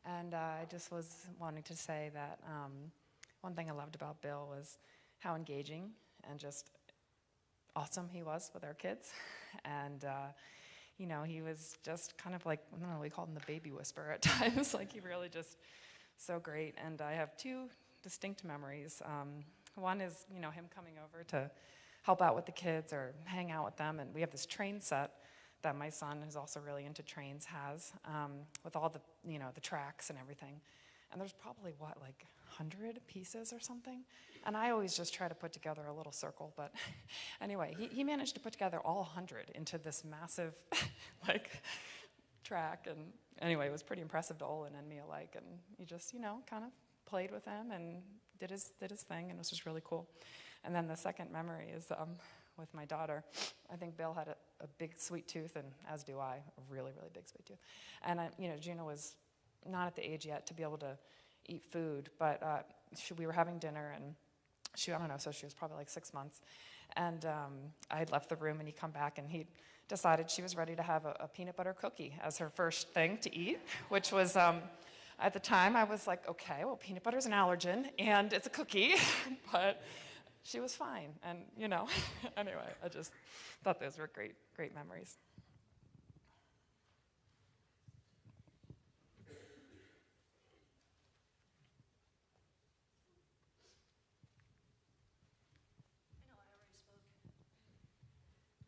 And I just was wanting to say that one thing I loved about Bill was how engaging and just awesome he was with our kids. And, he was just kind of like, I don't know, we called him the baby whisperer at times. Like, he really just so great. And I have two distinct memories. One is, him coming over to help out with the kids or hang out with them. And we have this train set that my son, who's also really into trains, has with all the, the tracks and everything. And there's probably, 100 pieces or something? And I always just try to put together a little circle. But anyway, he managed to put together all 100 into this massive, track. And anyway, it was pretty impressive to Olin and me alike. And he just, kind of played with them and did his thing. And it was just really cool. And then the second memory is with my daughter. I think Bill had a big sweet tooth, and as do I, a really, really big sweet tooth. And, Gina was not at the age yet to be able to eat food, but we were having dinner, and I don't know, so she was probably 6 months. And I had left the room, and he come back, and he decided she was ready to have a peanut butter cookie as her first thing to eat, which was, at the time, I was like, okay, well, peanut butter's an allergen, and it's a cookie, but she was fine. And, anyway, I just thought those were great, great memories.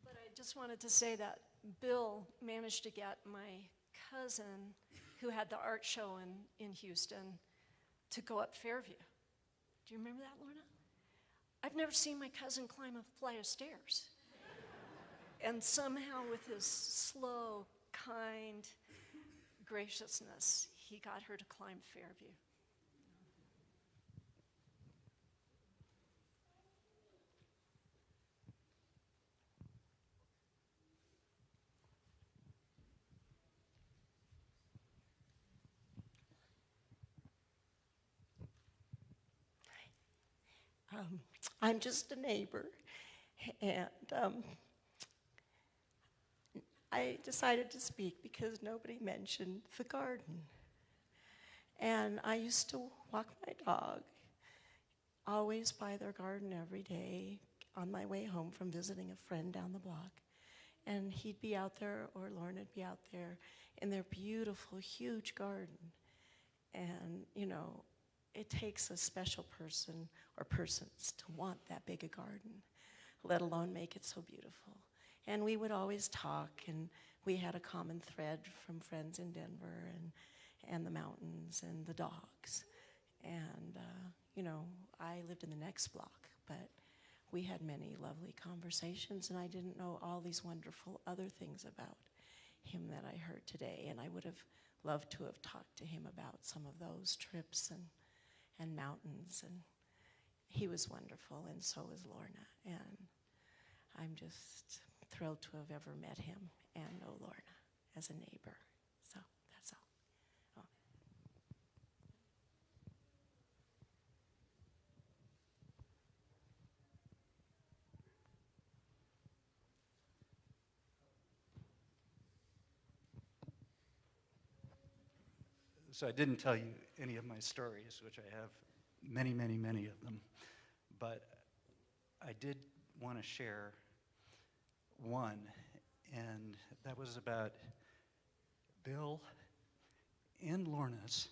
I just wanted to say that Bill managed to get my cousin, who had the art show in Houston, to go up Fairview. Do you remember that, Lorna? I've never seen my cousin climb a flight of stairs. And somehow, with his slow, kind graciousness, he got her to climb Fairview. I'm just a neighbor. And I decided to speak because nobody mentioned the garden. And I used to walk my dog, always by their garden every day on my way home from visiting a friend down the block. And he'd be out there, or Lorna'd be out there, in their beautiful, huge garden. And, you know, it takes a special person or persons to want that big a garden, let alone make it so beautiful. And we would always talk, and we had a common thread from friends in Denver and the mountains and the dogs. And, you know, I lived in the next block, but we had many lovely conversations, and I didn't know all these wonderful other things about him that I heard today. And I would have loved to have talked to him about some of those trips and mountains. And he was wonderful, and so was Lorna. And I'm just thrilled to have ever met him and know Lorna as a neighbor. So that's all. Oh. So I didn't tell you any of my stories, which I have many, many, many of them. But I did want to share one, and that was about Bill and Lorna's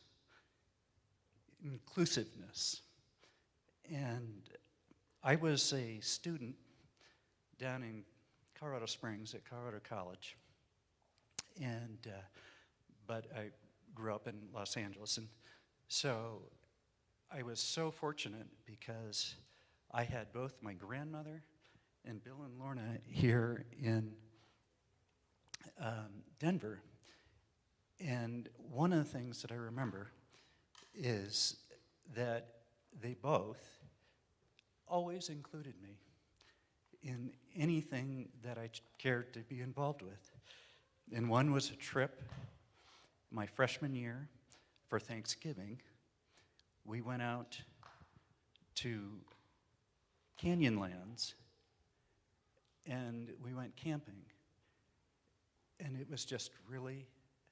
inclusiveness. And I was a student down in Colorado Springs at Colorado College, and but I grew up in Los Angeles, and so I was so fortunate because I had both my grandmother and Bill and Lorna here in Denver. And one of the things that I remember is that they both always included me in anything that I cared to be involved with. And one was a trip my freshman year for Thanksgiving. We went out to Canyonlands and we went camping. And it was just really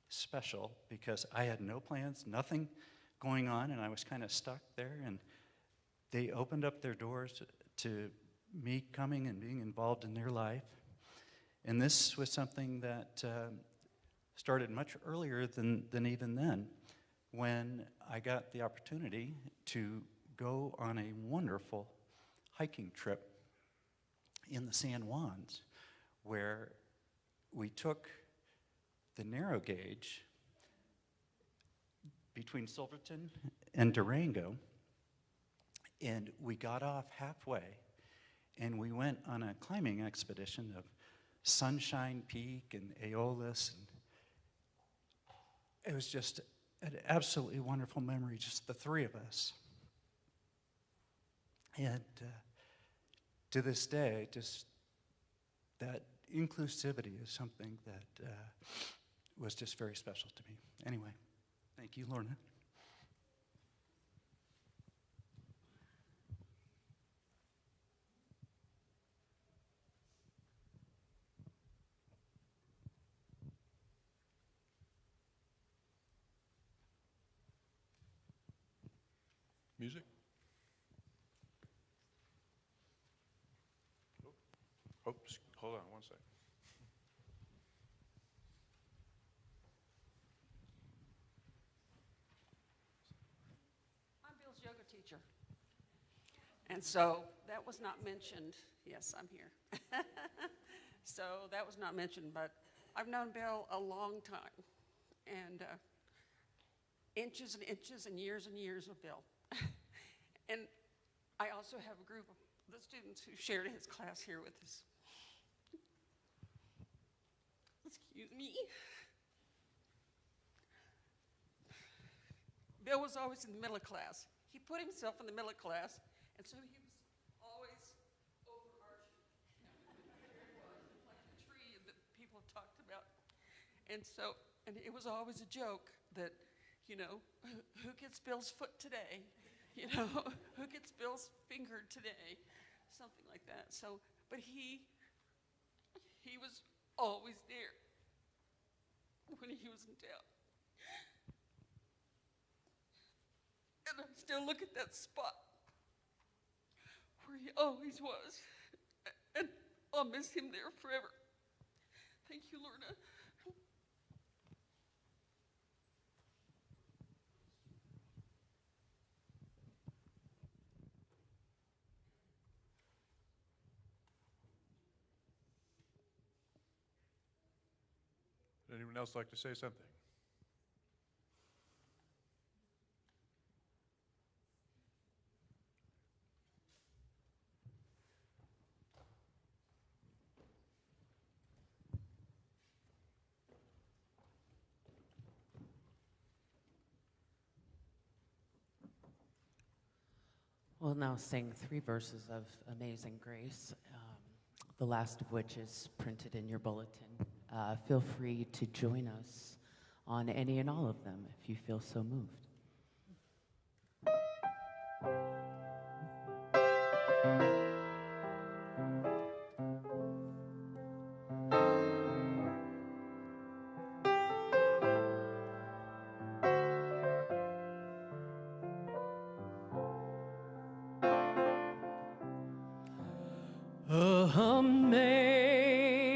special because I had no plans, nothing going on, and I was kind of stuck there. And they opened up their doors to me coming and being involved in their life. And this was something that started much earlier than even then, when I got the opportunity to go on a wonderful hiking trip in the San Juans, where we took the narrow gauge between Silverton and Durango, and we got off halfway, and we went on a climbing expedition of Sunshine Peak and Aeolus, and it was just an absolutely wonderful memory, just the three of us. And to this day, just that inclusivity is something that was just very special to me. Anyway, thank you, Lorna. Music? Oops, hold on one second. I'm Bill's yoga teacher. And so that was not mentioned. Yes, I'm here. So that was not mentioned, but I've known Bill a long time. And inches and inches and years with Bill. And I also have a group of the students who shared his class here with us. Excuse me. Bill was always in the middle of class. He put himself in the middle of class, and so he was always overarching. Like the tree that people have talked about. And it was always a joke that, you know, who gets Bill's foot today? you know, who gets Bill's finger today? Something like that. So, but he was always there when he was in town. And I still look at that spot where he always was. And I'll miss him there forever. Thank you, Lorna. Would anyone else like to say something? We'll now sing 3 verses of Amazing Grace, the last of which is printed in your bulletin. Feel free to join us on any and all of them if you feel so moved.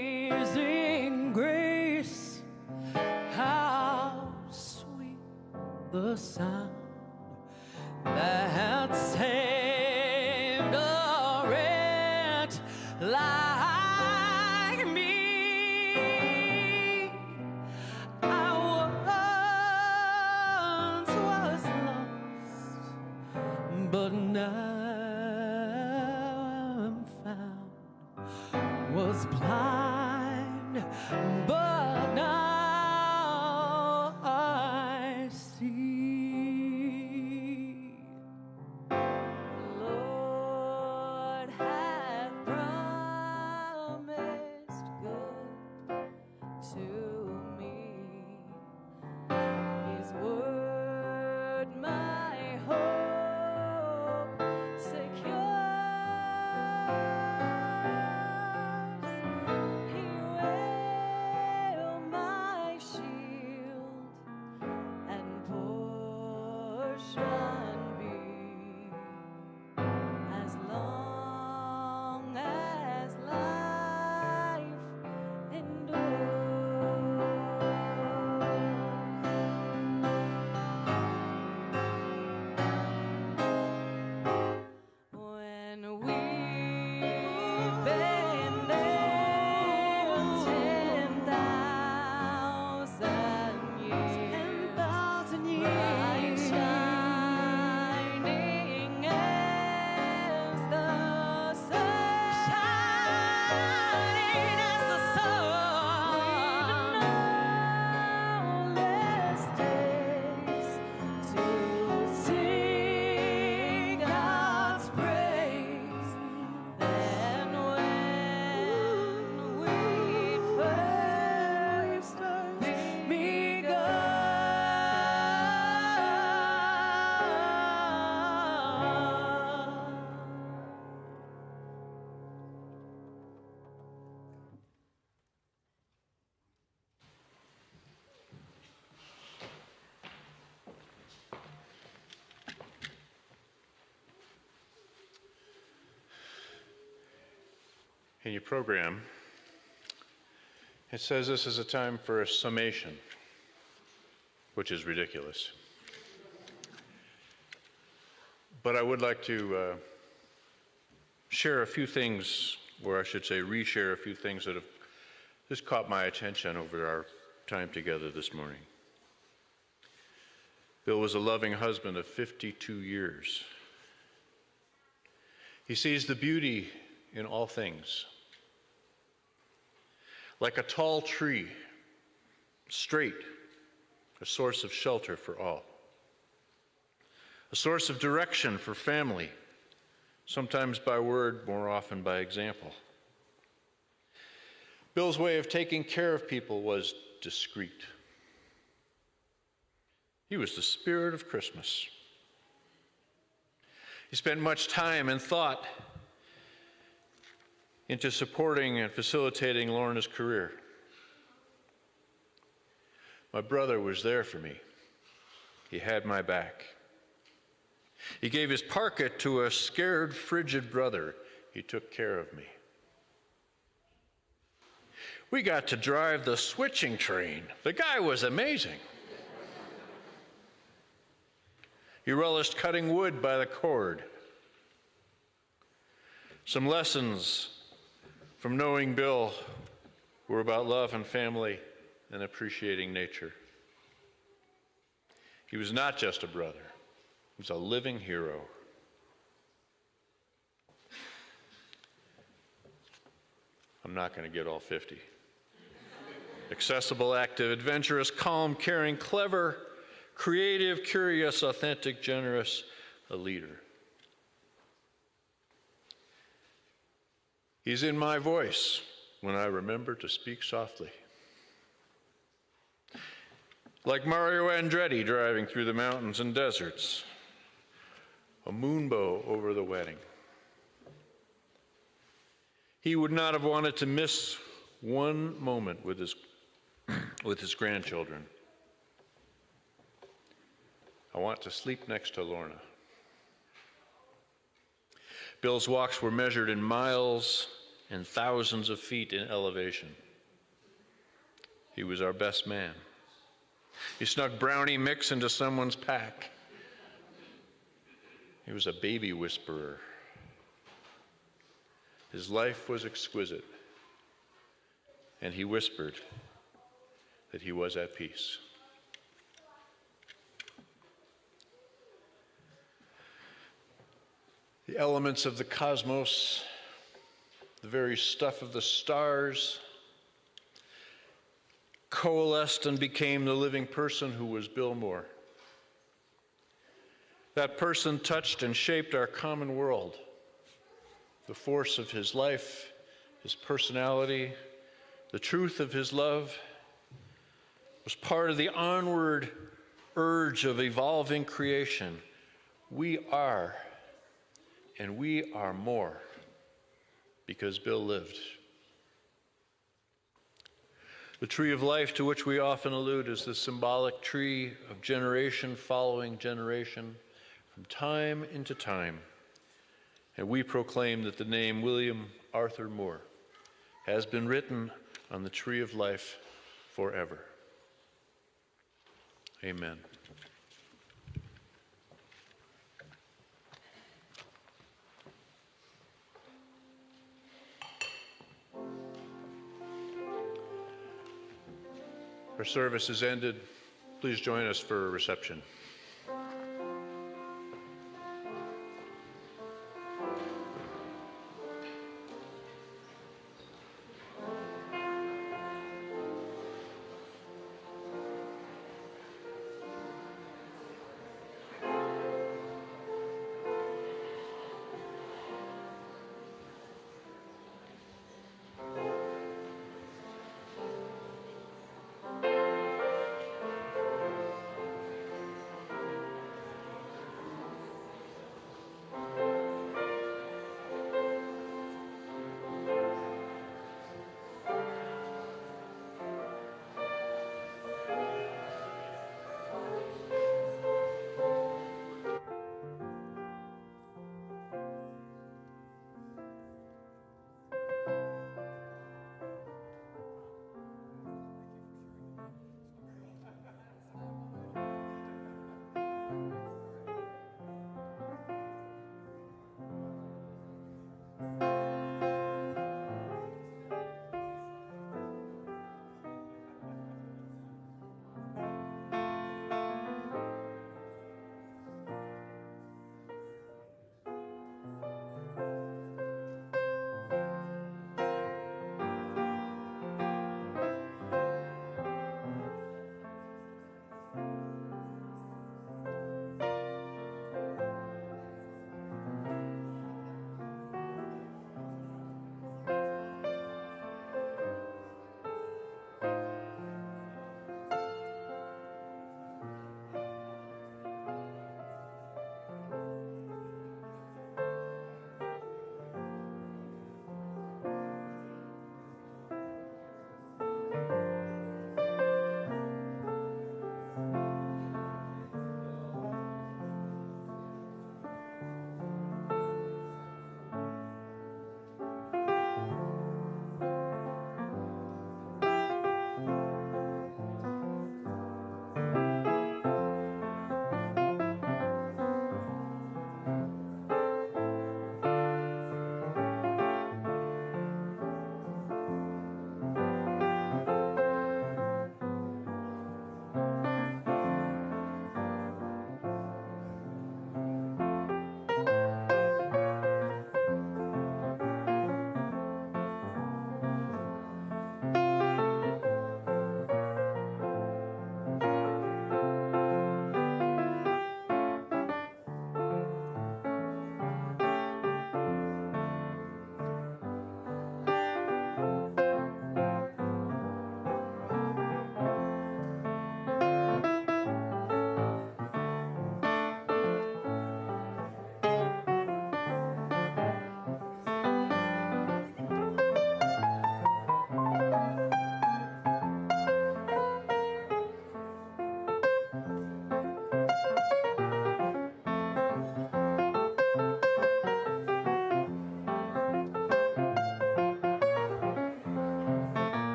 Amazing grace, how sweet the sound that saved a wretch like me. I once was lost, but now was blind, but now I see. Lord hath promised good to me. His word my hope secure. In your program, it says this is a time for a summation, which is ridiculous. But I would like to share a few things, or I should say reshare a few things that have just caught my attention over our time together this morning. Bill was a loving husband of 52 years. He sees the beauty in all things. Like a tall tree, straight, a source of shelter for all. A source of direction for family, sometimes by word, more often by example. Bill's way of taking care of people was discreet. He was the spirit of Christmas. He spent much time and thought into supporting and facilitating Lorna's career. My brother was there for me. He had my back. He gave his parka to a scared, frigid brother. He took care of me. We got to drive the switching train. The guy was amazing. He relished cutting wood by the cord. Some lessons from knowing Bill were about love and family and appreciating nature. He was not just a brother. He was a living hero. I'm not going to get all 50. Accessible, active, adventurous, calm, caring, clever, creative, curious, authentic, generous, a leader. He's in my voice when I remember to speak softly. Like Mario Andretti driving through the mountains and deserts, a moonbow over the wedding. He would not have wanted to miss one moment with his grandchildren. I want to sleep next to Lorna. Bill's walks were measured in miles and thousands of feet in elevation. He was our best man. He snuck brownie mix into someone's pack. He was a baby whisperer. His life was exquisite, and he whispered that he was at peace. The elements of the cosmos, the very stuff of the stars, coalesced and became the living person who was Bill Moore. That person touched and shaped our common world. The force of his life, his personality, the truth of his love was part of the onward urge of evolving creation. We are, and we are more, because Bill lived. The tree of life to which we often allude is the symbolic tree of generation following generation, from time into time. And we proclaim that the name William Arthur Moore has been written on the tree of life forever. Amen. Our service is ended. Please join us for a reception.